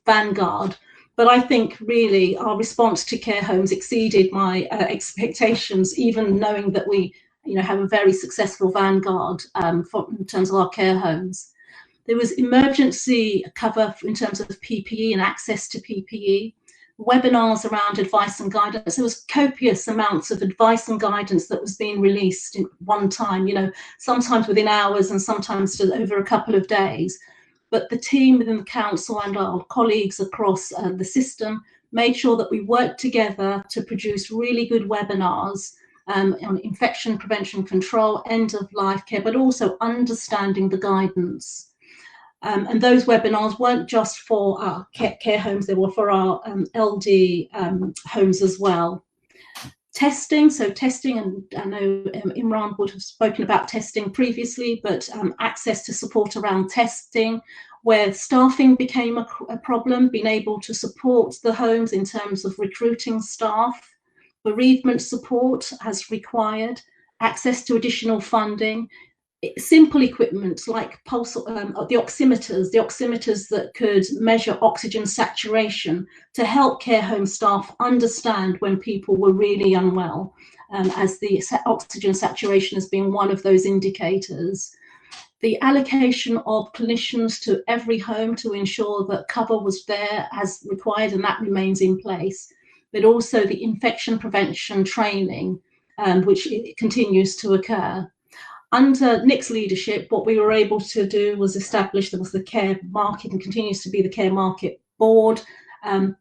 vanguard, but I think really our response to care homes exceeded my expectations, even knowing that we, you know, have a very successful vanguard in terms of our care homes. There was emergency cover in terms of PPE and access to PPE, webinars around advice and guidance. There was copious amounts of advice and guidance that was being released in one time, you know, sometimes within hours and sometimes over a couple of days. But the team within the council and our colleagues across the system made sure that we worked together to produce really good webinars on infection prevention control, end of life care, but also understanding the guidance. And those webinars weren't just for our care homes, they were for our LD homes as well. Testing, so testing, and I know Imran would have spoken about testing previously, but access to support around testing, where staffing became a problem, being able to support the homes in terms of recruiting staff, bereavement support as required, access to additional funding, simple equipment like pulse, the oximeters that could measure oxygen saturation to help care home staff understand when people were really unwell, as the oxygen saturation has been one of those indicators. The allocation of clinicians to every home to ensure that cover was there as required, and that remains in place, but also the infection prevention training, which continues to occur. Under Nick's leadership, what we were able to do was establish, there was the care market and continues to be the care market board,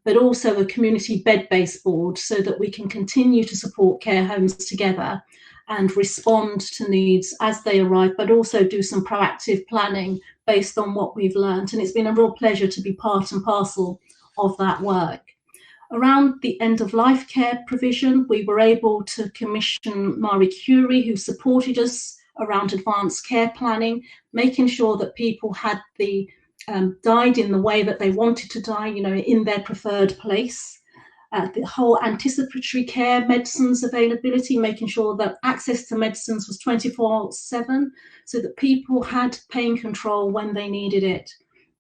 but also a community bed-based board, so that we can continue to support care homes together and respond to needs as they arrive, but also do some proactive planning based on what we've learned. And it's been a real pleasure to be part and parcel of that work. Around the end of life care provision, we were able to commission Marie Curie, who supported us around advanced care planning, making sure that people had died in the way that they wanted to die, you know, in their preferred place. The whole anticipatory care medicines availability, making sure that access to medicines was 24/7, so that people had pain control when they needed it.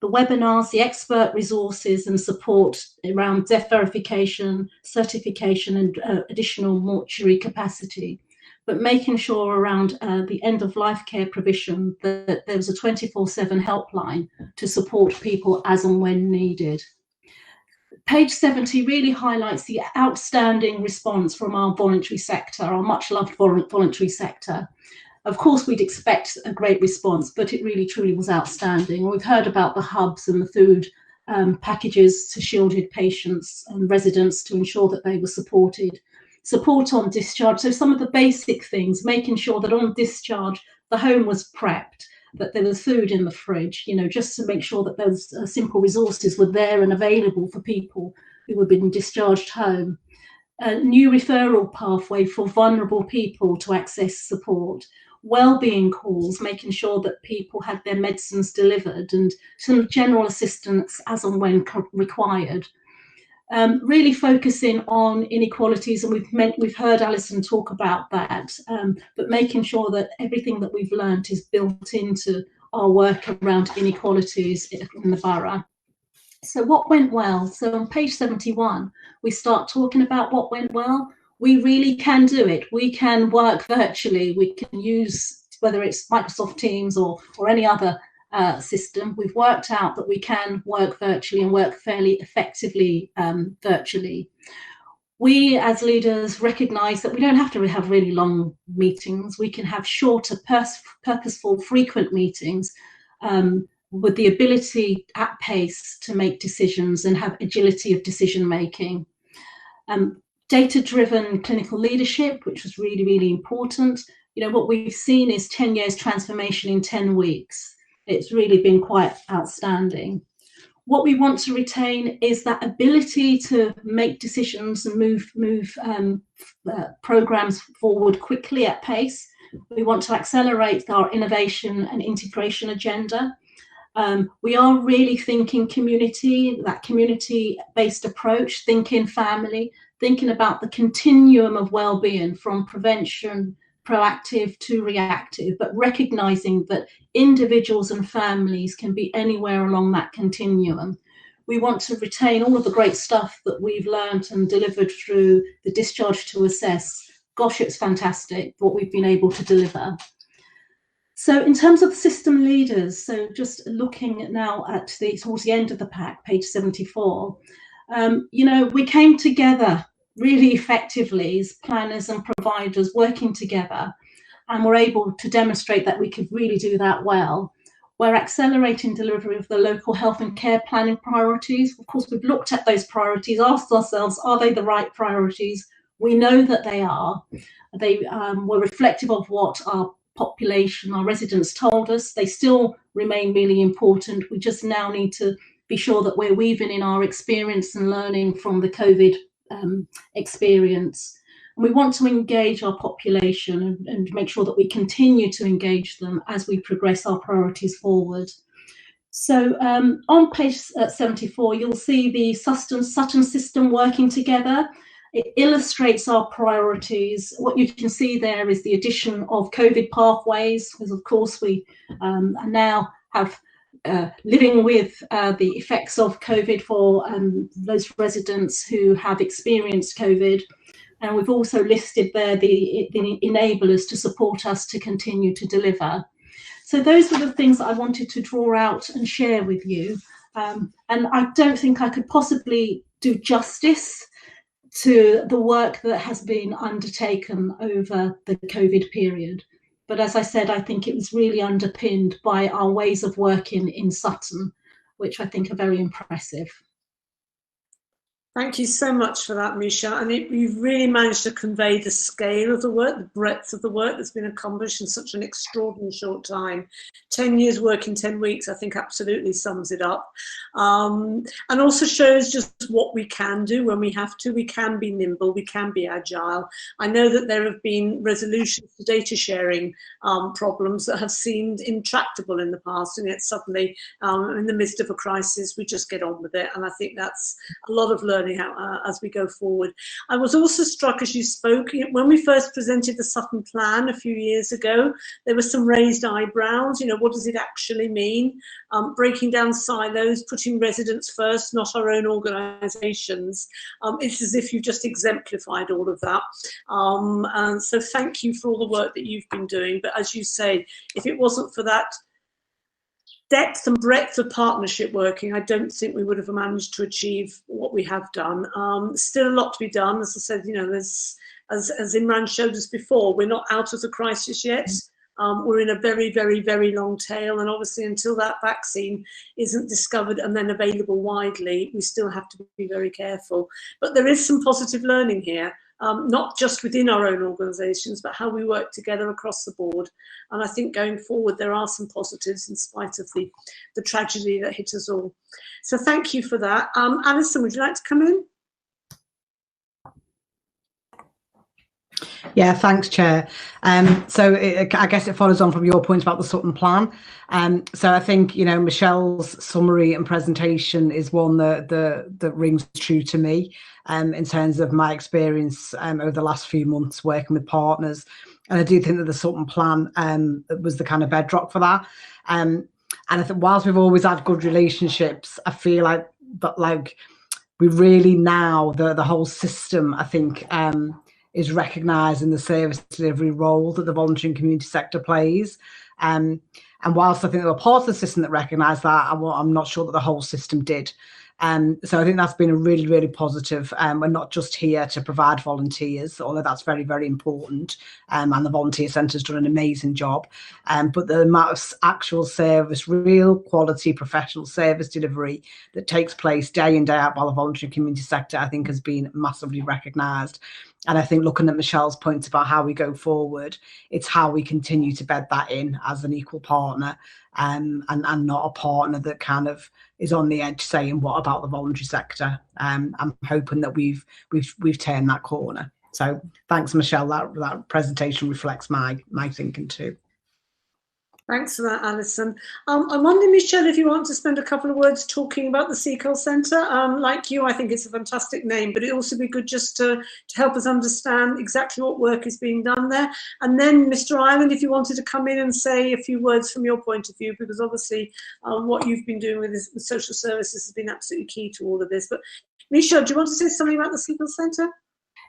The webinars, the expert resources and support around death verification, certification and additional mortuary capacity. But making sure around the end of life care provision that there was a 24/7 helpline to support people as and when needed. Page 70 really highlights the outstanding response from our voluntary sector, our much loved voluntary sector. Of course, we'd expect a great response, but it really truly was outstanding. We've heard about the hubs and the food packages to shielded patients and residents to ensure that they were supported. Support on discharge, so some of the basic things, making sure that on discharge the home was prepped, that there was food in the fridge, you know, just to make sure that those simple resources were there and available for people who were being discharged home. A new referral pathway for vulnerable people to access support, wellbeing calls, making sure that people had their medicines delivered, and some general assistance as and when required. Really focusing on inequalities, and we've heard Alison talk about that, but making sure that everything that we've learned is built into our work around inequalities in the borough. So what went well? So on page 71, we start talking about what went well. We really can do it. We can work virtually. We can use, whether it's Microsoft Teams or any other system, we've worked out that we can work virtually and work fairly effectively virtually. We as leaders recognise that we don't have to have really long meetings. We can have shorter, purposeful, frequent meetings with the ability at pace to make decisions and have agility of decision making. Data-driven clinical leadership, which was really, really important. You know, what we've seen is 10 years transformation in 10 weeks. It's really been quite outstanding. What we want to retain is that ability to make decisions and move programs forward quickly at pace. We want to accelerate our innovation and integration agenda. We are really thinking community, that community-based approach, thinking family, thinking about the continuum of well-being from prevention, proactive to reactive, but recognising that individuals and families can be anywhere along that continuum. We want to retain all of the great stuff that we've learned and delivered through the discharge to assess. Gosh, it's fantastic what we've been able to deliver. So in terms of system leaders, so just looking now at towards the end of the pack, page 74, you know, we came together really effectively as planners and providers working together, and we're able to demonstrate that we could really do that well. We're accelerating delivery of the local health and care planning priorities. Of course, we've looked at those priorities, asked ourselves, are they the right priorities? We know that they are. They were reflective of what our population, our residents told us. They still remain really important. We just now need to be sure that we're weaving in our experience and learning from the COVID experience. And we want to engage our population and make sure that we continue to engage them as we progress our priorities forward. So on page 74, you'll see the Sutton system working together. It illustrates our priorities. What you can see there is the addition of COVID pathways, because of course we now have living with the effects of COVID for those residents who have experienced COVID. And we've also listed there the enablers to support us to continue to deliver. So those were the things that I wanted to draw out and share with you. And I don't think I could possibly do justice to the work that has been undertaken over the COVID period. But as I said, I think it was really underpinned by our ways of working in Sutton, which I think are very impressive. Thank you so much for that, Misha. And you've really managed to convey the scale of the work, the breadth of the work that's been accomplished in such an extraordinary short time. 10 years work in 10 weeks, I think absolutely sums it up. And also shows just what we can do when we have to. We can be nimble, we can be agile. I know that there have been resolutions to data sharing problems that have seemed intractable in the past, and yet suddenly in the midst of a crisis, we just get on with it. And I think that's a lot of learning as we go forward. I was also struck as you spoke, when we first presented the Sutton plan a few years ago, there were some raised eyebrows. You know, what does it actually mean? Breaking down silos, putting residents first, not our own organisations. It's as if you've just exemplified all of that. And so thank you for all the work that you've been doing. But as you say, if it wasn't for that depth and breadth of partnership working, I don't think we would have managed to achieve what we have done. Still a lot to be done. As I said, you know, there's, as Imran showed us before, we're not out of the crisis yet. We're in a very, very, very long tail. And obviously until that vaccine isn't discovered and then available widely, we still have to be very careful. But there is some positive learning here. Not just within our own organisations, but how we work together across the board. And I think going forward, there are some positives in spite of the tragedy that hit us all. So thank you for that. Alison, would you like to come in? Yeah, thanks, Chair. So I guess it follows on from your point about the Sutton plan. So I think, you know, Michelle's summary and presentation is one that rings true to me in terms of my experience over the last few months working with partners. And I do think that the Sutton plan was the kind of bedrock for that. And I think whilst we've always had good relationships, I feel like we really now, the whole system, I think, is recognising the service delivery role that the voluntary and community sector plays. And whilst I think there were parts of the system that recognised that, I'm not sure that the whole system did. So I think that's been a really, really positive. We're not just here to provide volunteers, although that's very, very important. And the Volunteer Centre's done an amazing job. But the amount of actual service, real quality professional service delivery that takes place day in, day out by the voluntary community sector, I think has been massively recognised. And I think looking at Michelle's points about how we go forward, it's how we continue to bed that in as an equal partner and not a partner that kind of is on the edge saying, what about the voluntary sector? I'm hoping that we've turned that corner. So thanks, Michelle. That presentation reflects my thinking too. Thanks for that, Alison. I'm wondering, Michelle, if you want to spend a couple of words talking about the Seacole Centre. Like you, I think it's a fantastic name, but it'd also be good just to help us understand exactly what work is being done there. And then, Mr. Ireland, if you wanted to come in and say a few words from your point of view, because obviously what you've been doing with social services has been absolutely key to all of this. But Michelle, do you want to say something about the Seacole Centre?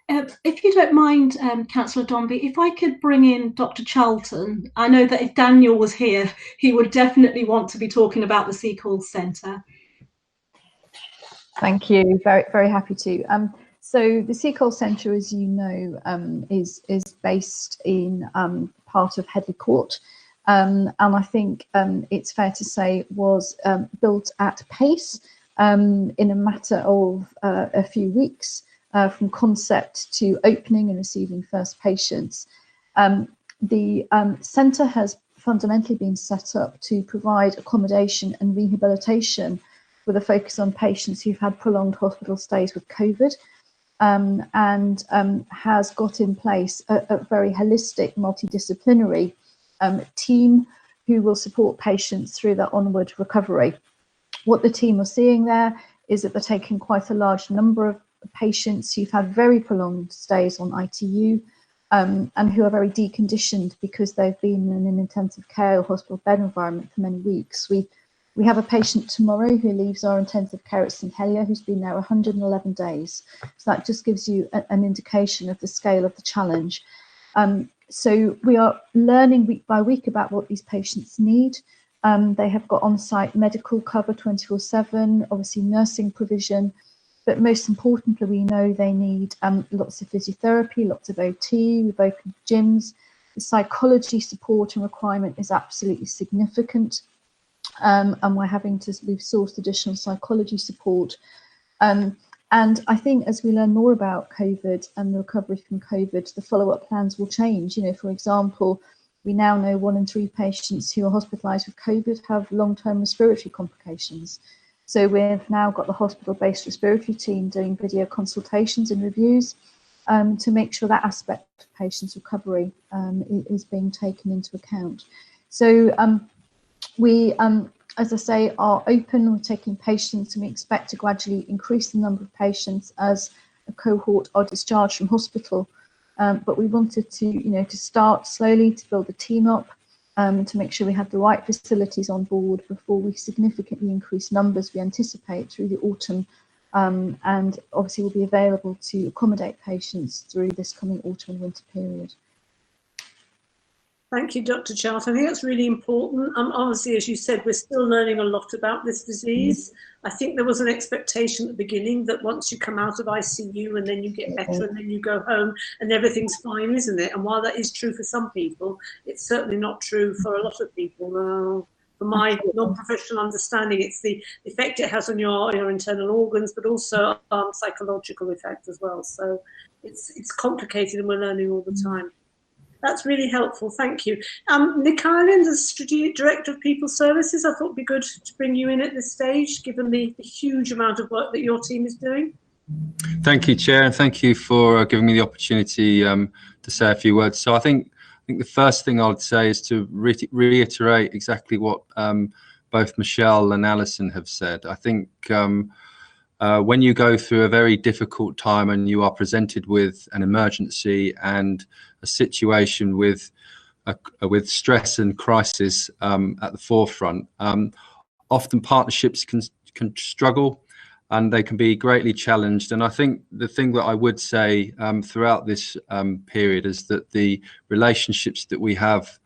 If you don't mind, Councillor Dombey, if I could bring in Dr. Charlton. I know that if Daniel was here, he would definitely want to be talking about the Seacole Centre. Thank you. Very, very happy to. So the Seacole Centre, as you know, is based in part of Headley Court, and I think it's fair to say was built at pace in a matter of a few weeks. From concept to opening and receiving first patients. The centre has fundamentally been set up to provide accommodation and rehabilitation with a focus on patients who've had prolonged hospital stays with COVID, and has got in place a very holistic, multidisciplinary team who will support patients through their onward recovery. What the team are seeing there is that they're taking quite a large number of patients who've had very prolonged stays on ITU and who are very deconditioned because they've been in an intensive care or hospital bed environment for many weeks. We have a patient tomorrow who leaves our intensive care at St Helier who's been there 111 days. So that just gives you an indication of the scale of the challenge. So we are learning week by week about what these patients need. They have got on-site medical cover 24/7, obviously nursing provision, but most importantly, we know they need lots of physiotherapy, lots of OT, we've opened gyms. The psychology support and requirement is absolutely significant. And we've sourced additional psychology support. And I think as we learn more about COVID and the recovery from COVID, the follow-up plans will change. You know, for example, we now know 1 in 3 patients who are hospitalised with COVID have long-term respiratory complications. So we've now got the hospital-based respiratory team doing video consultations and reviews to make sure that aspect of patients' recovery is being taken into account. So we, as I say, are open. We're taking patients, and we expect to gradually increase the number of patients as a cohort are discharged from hospital. But we wanted to, to start slowly, to build the team up, to make sure we had the right facilities on board before we significantly increase numbers we anticipate through the autumn, and obviously will be available to accommodate patients through this coming autumn and winter period. Thank you, Dr. Charlton. I think that's really important. Obviously, as you said, we're still learning a lot about this disease. I think there was an expectation at the beginning that once you come out of ICU and then you get better and then you go home and everything's fine, isn't it? And while that is true for some people, it's certainly not true for a lot of people. From my non-professional understanding, it's the effect it has on your internal organs, but also psychological effect as well. So it's complicated, and we're learning all the time. That's really helpful, thank you. Nick Ireland, as Strategic Director of People Services, I thought it'd be good to bring you in at this stage, given the huge amount of work that your team is doing. Thank you, Chair, and thank you for giving me the opportunity to say a few words. So I think the first thing I would say is to reiterate exactly what both Michelle and Alison have said. I think when you go through a very difficult time and you are presented with an emergency and a situation with stress and crisis at the forefront, often partnerships can struggle and they can be greatly challenged. And I think the thing that I would say throughout this period is that the relationships that we have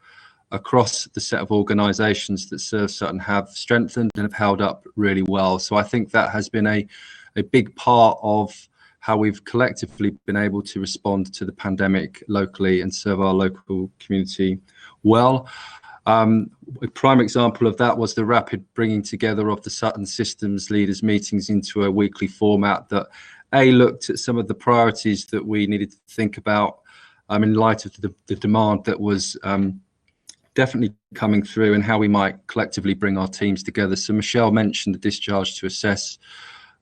across the set of organisations that serve Sutton have strengthened and have held up really well. So I think that has been a big part of how we've collectively been able to respond to the pandemic locally and serve our local community well. A prime example of that was the rapid bringing together of the Sutton systems leaders meetings into a weekly format that looked at some of the priorities that we needed to think about in light of the demand that was definitely coming through and how we might collectively bring our teams together. So Michelle mentioned the discharge to assess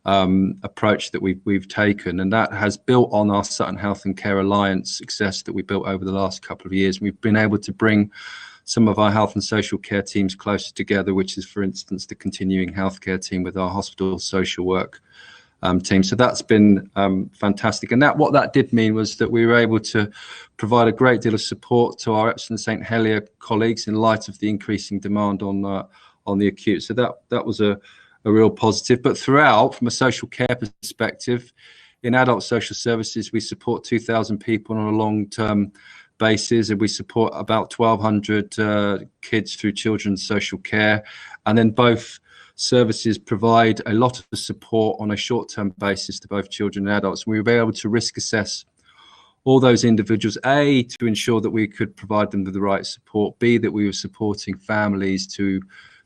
approach that we've taken, and that has built on our Sutton Health and Care Alliance success that we built over the last couple of years. We've been able to bring some of our health and social care teams closer together, which is, for instance, the continuing healthcare team with our hospital social work team. So that's been fantastic. And what that did mean was that we were able to provide a great deal of support to our Epsom St Helier colleagues in light of the increasing demand on the acute. So that was a real positive. But throughout, from a social care perspective, in adult social services, we support 2,000 people on a long-term basis, and we support about 1,200 kids through children's social care. And then both services provide a lot of support on a short-term basis to both children and adults. We were able to risk assess all those individuals, A, to ensure that we could provide them with the right support, B, that we were supporting families to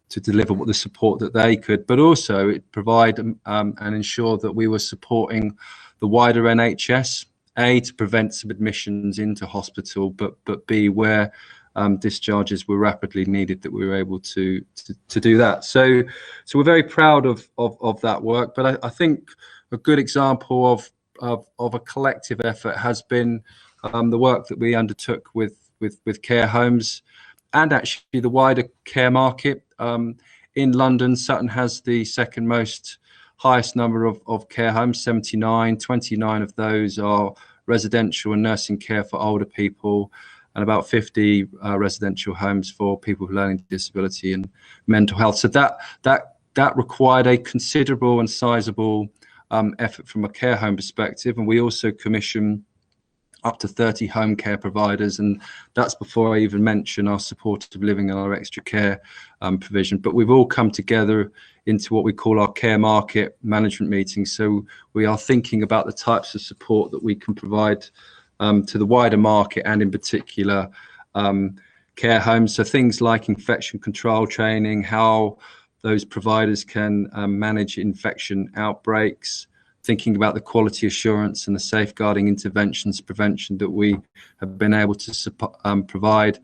deliver the support that they could, but also it provide and ensure that we were supporting the wider NHS, A, to prevent some admissions into hospital, but B, where discharges were rapidly needed, that we were able to do that. So we're very proud of that work. But I think a good example of a collective effort has been the work that we undertook with care homes and actually the wider care market. In London, Sutton has the second highest number of care homes, 79. 29 of those are residential and nursing care for older people, and about 50 residential homes for people with learning disability and mental health. So that required a considerable and sizable effort from a care home perspective. And we also commission up to 30 home care providers, and that's before I even mention our supportive living and our extra care provision. But we've all come together into what we call our care market management meetings. So we are thinking about the types of support that we can provide to the wider market, and in particular care homes. So things like infection control training, how those providers can manage infection outbreaks, thinking about the quality assurance and the safeguarding interventions, prevention that we have been able to provide,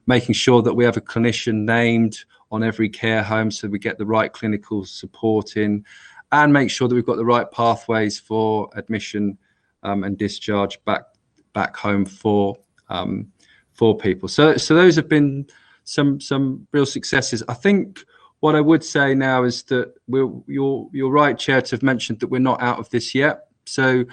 making sure that we have a clinician named on every care home so we get the right clinical support in, and make sure that we've got the right pathways for admission and discharge back home for people. So those have been some real successes. I think what I would say now is that you're right, Chair, to have mentioned that we're not out of this yet. So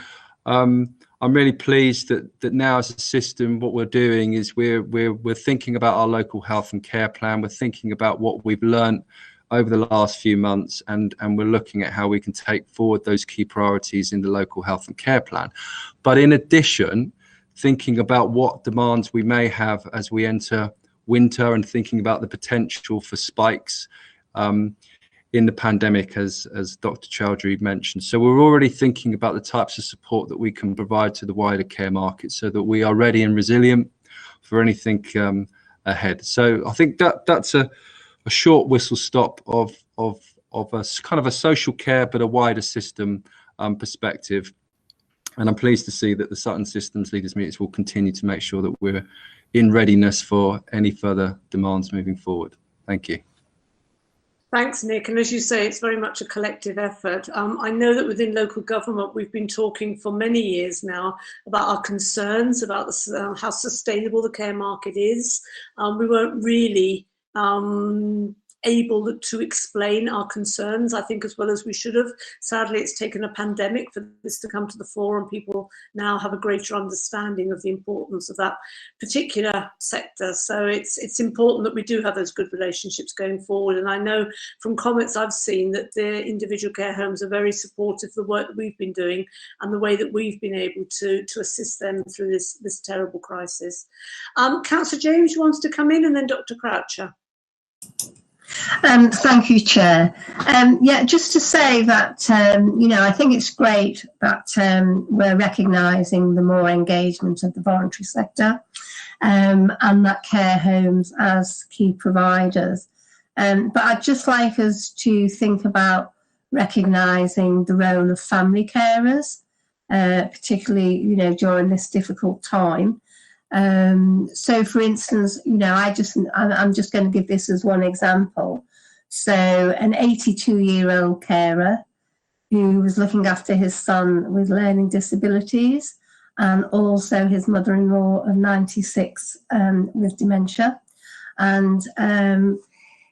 I'm really pleased that now as a system, what we're doing is we're thinking about our local health and care plan. We're thinking about what we've learned over the last few months, and we're looking at how we can take forward those key priorities in the local health and care plan. But in addition, thinking about what demands we may have as we enter winter, and thinking about the potential for spikes in the pandemic, as Dr. Chowdhury mentioned. So we're already thinking about the types of support that we can provide to the wider care market so that we are ready and resilient for anything ahead. So I think that's a short whistle stop of a kind of a social care but a wider system perspective. And I'm pleased to see that the Sutton Systems Leaders Meetings will continue to make sure that we're in readiness for any further demands moving forward. Thank you. Thanks, Nick. And as you say, it's very much a collective effort. I know that within local government, we've been talking for many years now about our concerns about how sustainable the care market is. We weren't really able to explain our concerns, I think, as well as we should have. Sadly, it's taken a pandemic for this to come to the fore, and people now have a greater understanding of the importance of that particular sector. So it's important that we do have those good relationships going forward. And I know from comments I've seen that the individual care homes are very supportive of the work that we've been doing and the way that we've been able to assist them through this terrible crisis. Councillor James wants to come in, and then Dr. Croucher. Thank you, Chair. Yeah, just to say that, I think it's great that we're recognising the more engagement of the voluntary sector and that care homes as key providers. But I'd just like us to think about recognising the role of family carers, particularly, during this difficult time. So for instance, I'm just going to give this as one example. So an 82-year-old carer who was looking after his son with learning disabilities, and also his mother-in-law of 96 with dementia. and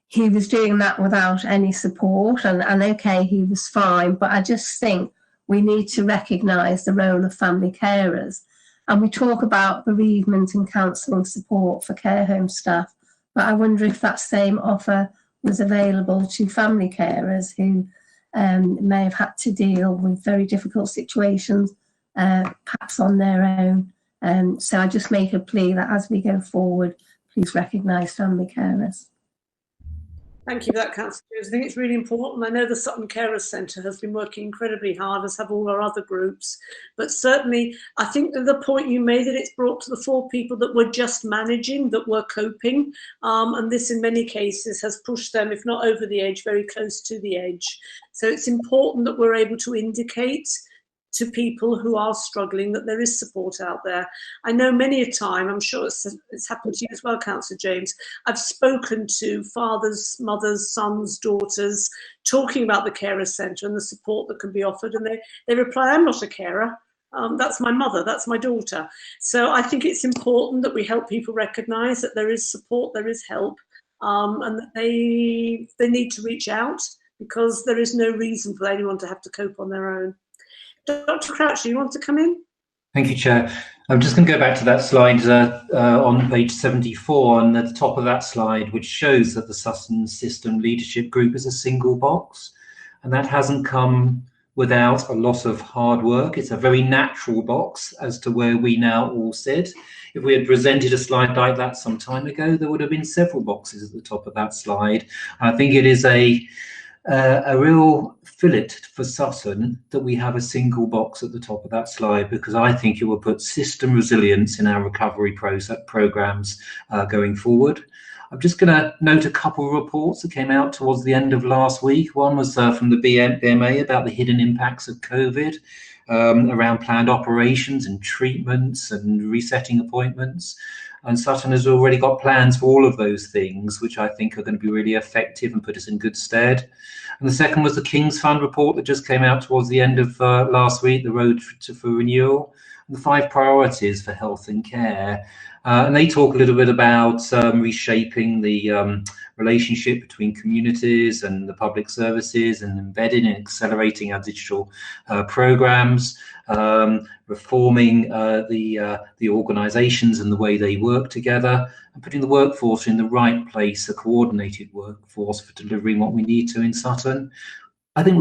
he was doing that without any support, and okay, he was fine, but I just think we need to recognise the role of family carers. And we talk about bereavement and counselling support for care home staff, but I wonder if that same offer was available to family carers who may have had to deal with very difficult situations, perhaps on their own. So I just make a plea that as we go forward, please recognise family carers. Thank you for that, Councillor James. I think it's really important. I know the Sutton Carers Centre has been working incredibly hard, as have all our other groups. But certainly, I think that the point you made, that it's brought to the fore people that were just managing, that were coping. And this, in many cases, has pushed them, if not over the edge, very close to the edge. So it's important that we're able to indicate to people who are struggling that there is support out there. I know many a time, I'm sure it's happened to you as well, Councillor James, I've spoken to fathers, mothers, sons, daughters, talking about the carer centre and the support that can be offered, and they reply, I'm not a carer, that's my mother, that's my daughter. So I think it's important that we help people recognise that there is support, there is help, and that they need to reach out, because there is no reason for anyone to have to cope on their own. Dr. Crouch, do you want to come in? Thank you, Chair. I'm just going to go back to that slide on page 74, and at the top of that slide, which shows that the Sutton System Leadership Group is a single box, and that hasn't come without a lot of hard work. It's a very natural box as to where we now all sit. If we had presented a slide like that some time ago, there would have been several boxes at the top of that slide. I think it is a real fillet for Sutton that we have a single box at the top of that slide, because I think it will put system resilience in our recovery programs going forward. I'm just going to note a couple of reports that came out towards the end of last week. One was from the BMA about the hidden impacts of COVID around planned operations and treatments and resetting appointments. And Sutton has already got plans for all of those things, which I think are going to be really effective and put us in good stead. And the second was the King's Fund report that just came out towards the end of last week, the road for renewal, and the 5 priorities for health and care. And they talk a little bit about reshaping the relationship between communities and the public services, and embedding and accelerating our digital programs, reforming the organisations and the way they work together, and putting the workforce in the right place, a coordinated workforce for delivering what we need to in Sutton. I think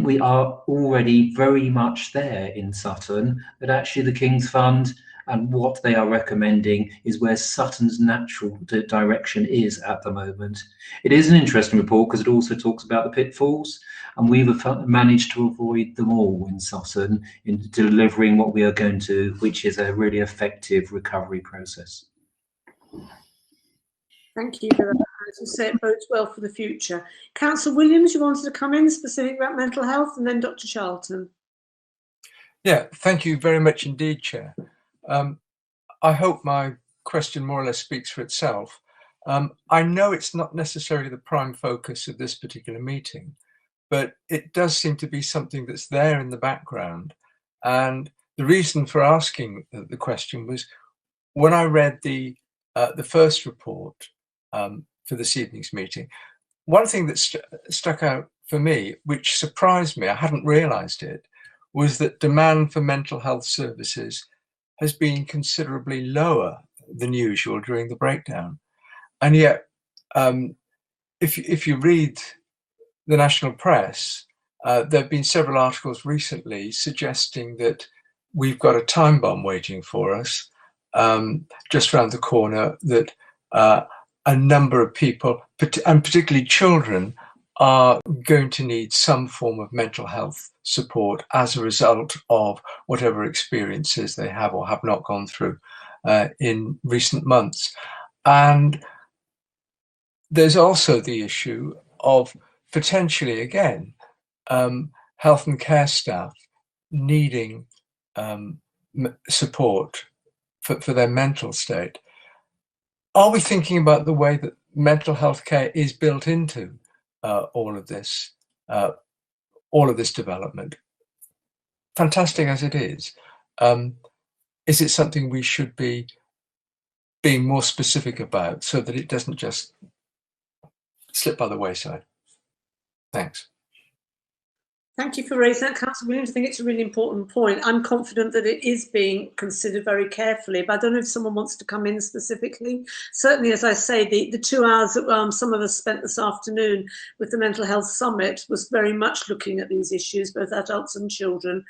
we are already very much there in Sutton, that actually the King's Fund and what they are recommending is where Sutton's natural direction is at the moment. It is an interesting report because it also talks about the pitfalls, and we've managed to avoid them all in Sutton in delivering what we are going to, which is a really effective recovery process. Thank you for that. As you say, it bodes well for the future. Councillor Williams, you wanted to come in specific about mental health, and then Dr. Charlton. Yeah, thank you very much indeed, Chair. I hope my question more or less speaks for itself. I know it's not necessarily the prime focus of this particular meeting, but it does seem to be something that's there in the background. And the reason for asking the question was when I read the first report for this evening's meeting, one thing that stuck out for me, which surprised me, I hadn't realised it, was that demand for mental health services has been considerably lower than usual during the breakdown. And yet, if you read the national press, there have been several articles recently suggesting that we've got a time bomb waiting for us just around the corner, that a number of people, and particularly children, are going to need some form of mental health support as a result of whatever experiences they have or have not gone through in recent months. And there's also the issue of potentially, again, health and care staff needing support for their mental state. Are we thinking about the way that mental health care is built into all of this development? Fantastic as it is it something we should be being more specific about, so that it doesn't just slip by the wayside. Thanks. Thank you for raising that, Councillor Williams. I think it's a really important point. I'm confident that it is being considered very carefully, but I don't know if someone wants to come in specifically. Certainly, as I say, the 2 hours that some of us spent this afternoon with the Mental Health Summit was very much looking at these issues, both adults and children,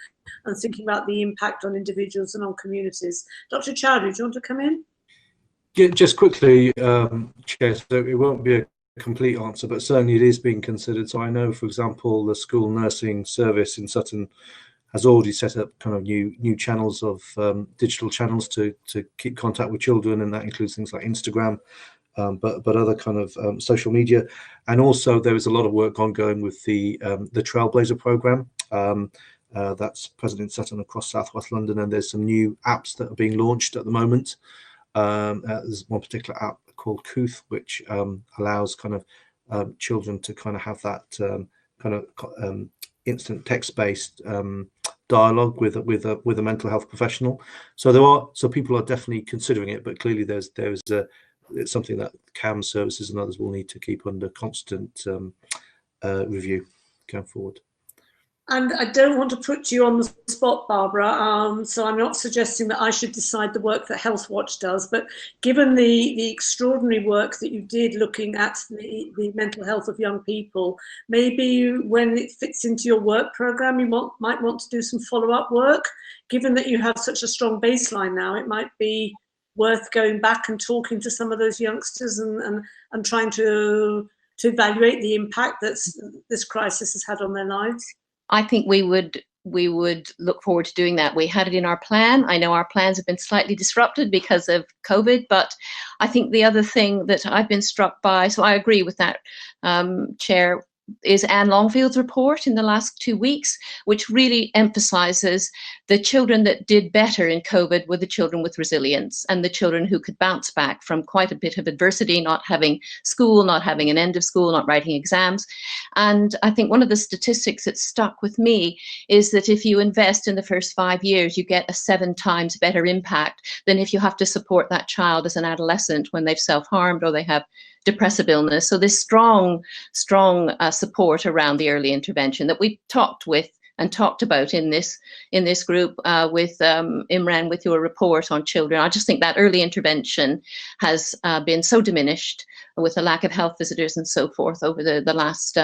and thinking about the impact on individuals and on communities. Dr. Chowdhury, do you want to come in? Yeah, just quickly, Chair, so it won't be a complete answer, but certainly it is being considered. So I know, for example, the school nursing service in Sutton has already set up kind of new channels of digital channels to keep contact with children, and that includes things like Instagram, but other kind of social media. And also there is a lot of work ongoing with the Trailblazer program that's present in Sutton across Southwest London, and there's some new apps that are being launched at the moment. There's one particular app called Acute, which allows kind of children to kind of have that kind of instant text-based dialogue with a mental health professional. So people are definitely considering it, but clearly it's something that CAM services and others will need to keep under constant review going forward. And I don't want to put you on the spot, Barbara, so I'm not suggesting that I should decide the work that Healthwatch does, but given the extraordinary work that you did looking at the mental health of young people, maybe when it fits into your work programme, you might want to do some follow-up work. Given that you have such a strong baseline now, it might be worth going back and talking to some of those youngsters and trying to evaluate the impact that this crisis has had on their lives. I think we would look forward to doing that. We had it in our plan. I know our plans have been slightly disrupted because of COVID, but I think the other thing that I've been struck by, so I agree with that, Chair, is Anne Longfield's report in the last 2 weeks, which really emphasises the children that did better in COVID were the children with resilience and the children who could bounce back from quite a bit of adversity, not having school, not having an end of school, not writing exams. And I think one of the statistics that stuck with me is that if you invest in the first 5 years, you get a 7 times better impact than if you have to support that child as an adolescent when they've self-harmed or they have depressive illness. So this strong support around the early intervention that we talked about in this group with Imran, with your report on children. I just think that early intervention has been so diminished with the lack of health visitors and so forth over the last,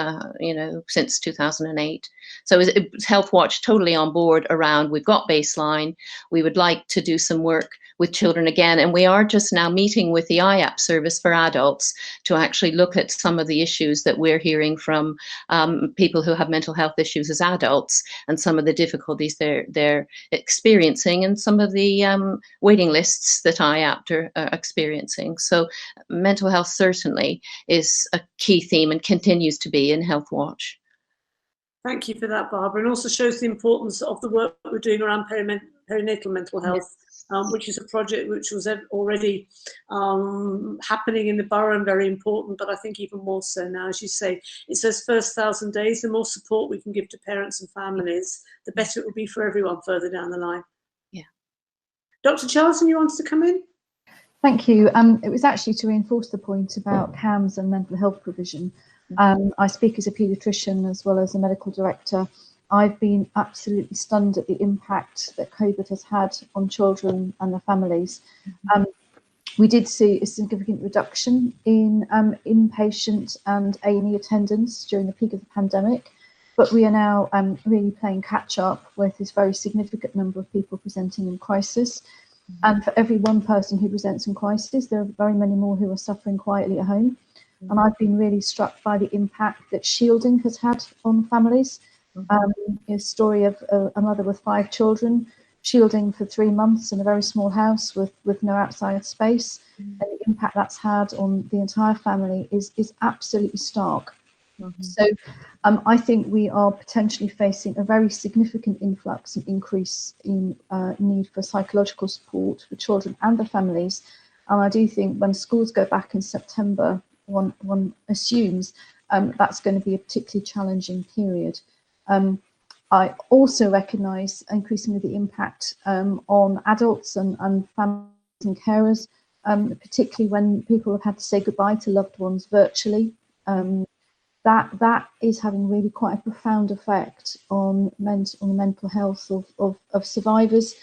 since 2008. So Healthwatch totally on board around, we've got baseline, we would like to do some work with children again, and we are just now meeting with the IAP service for adults to actually look at some of the issues that we're hearing from people who have mental health issues as adults and some of the difficulties they're experiencing and some of the waiting lists that IAP are experiencing. So mental health certainly is a key theme and continues to be in Healthwatch. Thank you for that, Barbara, and also shows the importance of the work we're doing around perinatal mental health. Yes. Which is a project which was already happening in the borough and very important, but I think even more so now. As you say, it's those first 1,000 days, the more support we can give to parents and families, the better it will be for everyone further down the line. Yeah. Dr. Charlton, you wanted to come in? Thank you. It was actually to reinforce the point about CAMS and mental health provision. I speak as a paediatrician as well as a medical director. I've been absolutely stunned at the impact that COVID has had on children and their families. We did see a significant reduction in inpatient and A&E attendance during the peak of the pandemic, but we are now really playing catch up with this very significant number of people presenting in crisis. And for every one person who presents in crisis, there are very many more who are suffering quietly at home. And I've been really struck by the impact that shielding has had on families. A story of a mother with 5 children shielding for 3 months in a very small house with no outside space, and the impact that's had on the entire family is absolutely stark. So I think we are potentially facing a very significant influx and increase in need for psychological support for children and their families. And I do think when schools go back in September, one assumes that's going to be a particularly challenging period. I also recognise increasingly the impact on adults and families and carers. particularly when people have had to say goodbye to loved ones virtually. That is having really quite a profound effect on the mental health of survivors,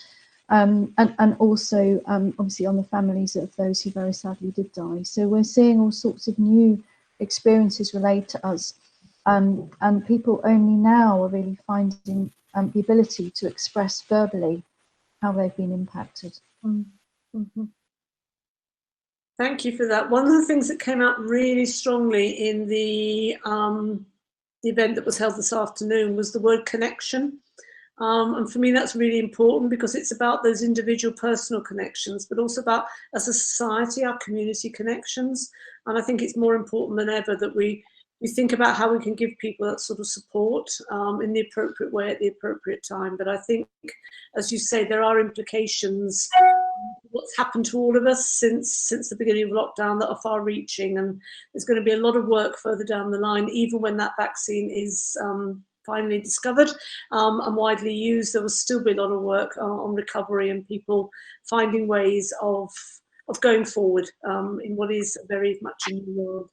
and also obviously on the families of those who very sadly did die. So we're seeing all sorts of new experiences relate to us, and people only now are really finding the ability to express verbally how they've been impacted. Mm-hmm. Thank you for that. One of the things that came out really strongly in the event that was held this afternoon was the word connection. And for me, that's really important because it's about those individual personal connections, but also about, as a society, our community connections. And I think it's more important than ever that we think about how we can give people that sort of support in the appropriate way at the appropriate time. But I think, as you say, there are implications what's happened to all of us since the beginning of lockdown that are far-reaching, and there's going to be a lot of work further down the line, even when that vaccine is finally discovered and widely used. There will still be a lot of work on recovery and people finding ways of going forward in what is very much a new world.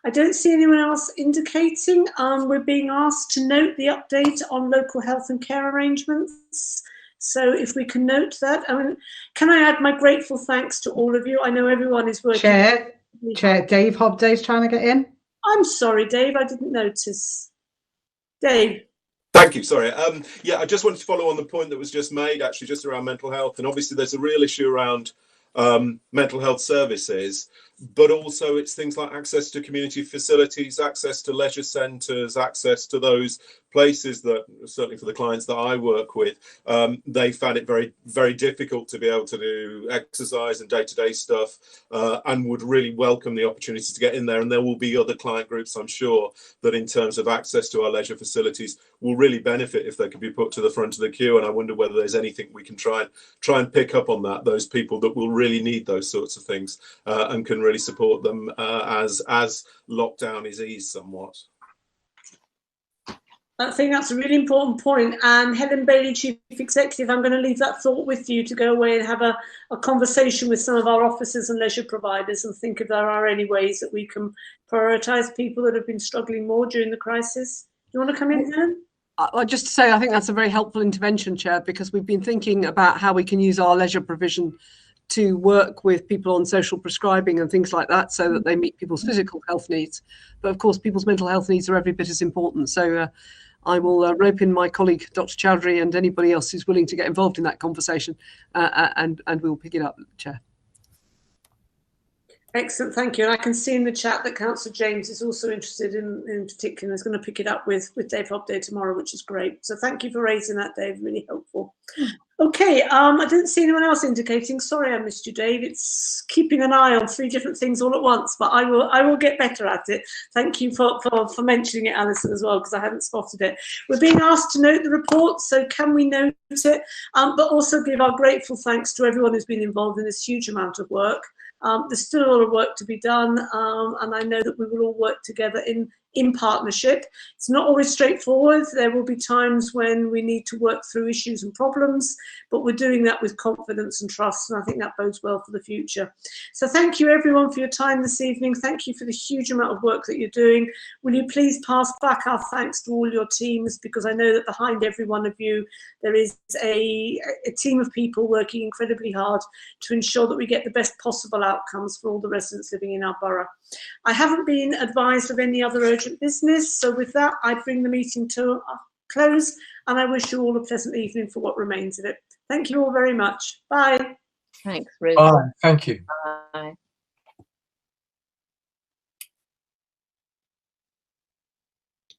I don't see anyone else indicating. We're being asked to note the update on local health and care arrangements. So if we can note that, I mean, can I add my grateful thanks to all of you? I know everyone is working. Chair, Dave Hobday's trying to get in. I'm sorry, Dave, I didn't notice. Dave. Thank you. Sorry. Yeah, I just wanted to follow on the point that was just made, actually, just around mental health. And obviously, there's a real issue around mental health services, but also it's things like access to community facilities, access to leisure centres, access to those places that, certainly for the clients that I work with, they found it very, very difficult to be able to do exercise and day-to-day stuff, and would really welcome the opportunity to get in there. And there will be other client groups, I'm sure, that in terms of access to our leisure facilities will really benefit if they could be put to the front of the queue. And I wonder whether there's anything we can try and pick up on that, those people that will really need those sorts of things, and can really support them as lockdown is eased somewhat. I think that's a really important point. And Helen Bailey, Chief Executive, I'm going to leave that thought with you to go away and have a conversation with some of our officers and leisure providers and think if there are any ways that we can prioritise people that have been struggling more during the crisis. Do you want to come in, Helen? Just to say, I think that's a very helpful intervention, Chair, because we've been thinking about how we can use our leisure provision to work with people on social prescribing and things like that so that they meet people's physical health needs. But of course, people's mental health needs are every bit as important. So I will rope in my colleague, Dr. Chowdhury, and anybody else who's willing to get involved in that conversation, and we'll pick it up, Chair. Excellent, thank you. And I can see in the chat that Councillor James is also interested in particular, is going to pick it up with Dave Hobday tomorrow, which is great. So thank you for raising that, Dave, really helpful. Okay, I didn't see anyone else indicating. Sorry I missed you, Dave. It's keeping an eye on 3 different things all at once, but I will get better at it. Thank you for mentioning it, Alison, as well, because I hadn't spotted it. We're being asked to note the report, so can we note it? But also give our grateful thanks to everyone who's been involved in this huge amount of work. There's still a lot of work to be done, and I know that we will all work together in partnership. It's not always straightforward. There will be times when we need to work through issues and problems, but we're doing that with confidence and trust, and I think that bodes well for the future. So thank you everyone for your time this evening. Thank you for the huge amount of work that you're doing. Will you please pass back our thanks to all your teams, because I know that behind every one of you there is a team of people working incredibly hard to ensure that we get the best possible outcomes for all the residents living in our borough. I haven't been advised of any other urgent business, so with that I bring the meeting to a close, and I wish you all a pleasant evening for what remains of it. Thank you all very much. Bye. Thanks, Ruth. Bye. Thank you. Bye.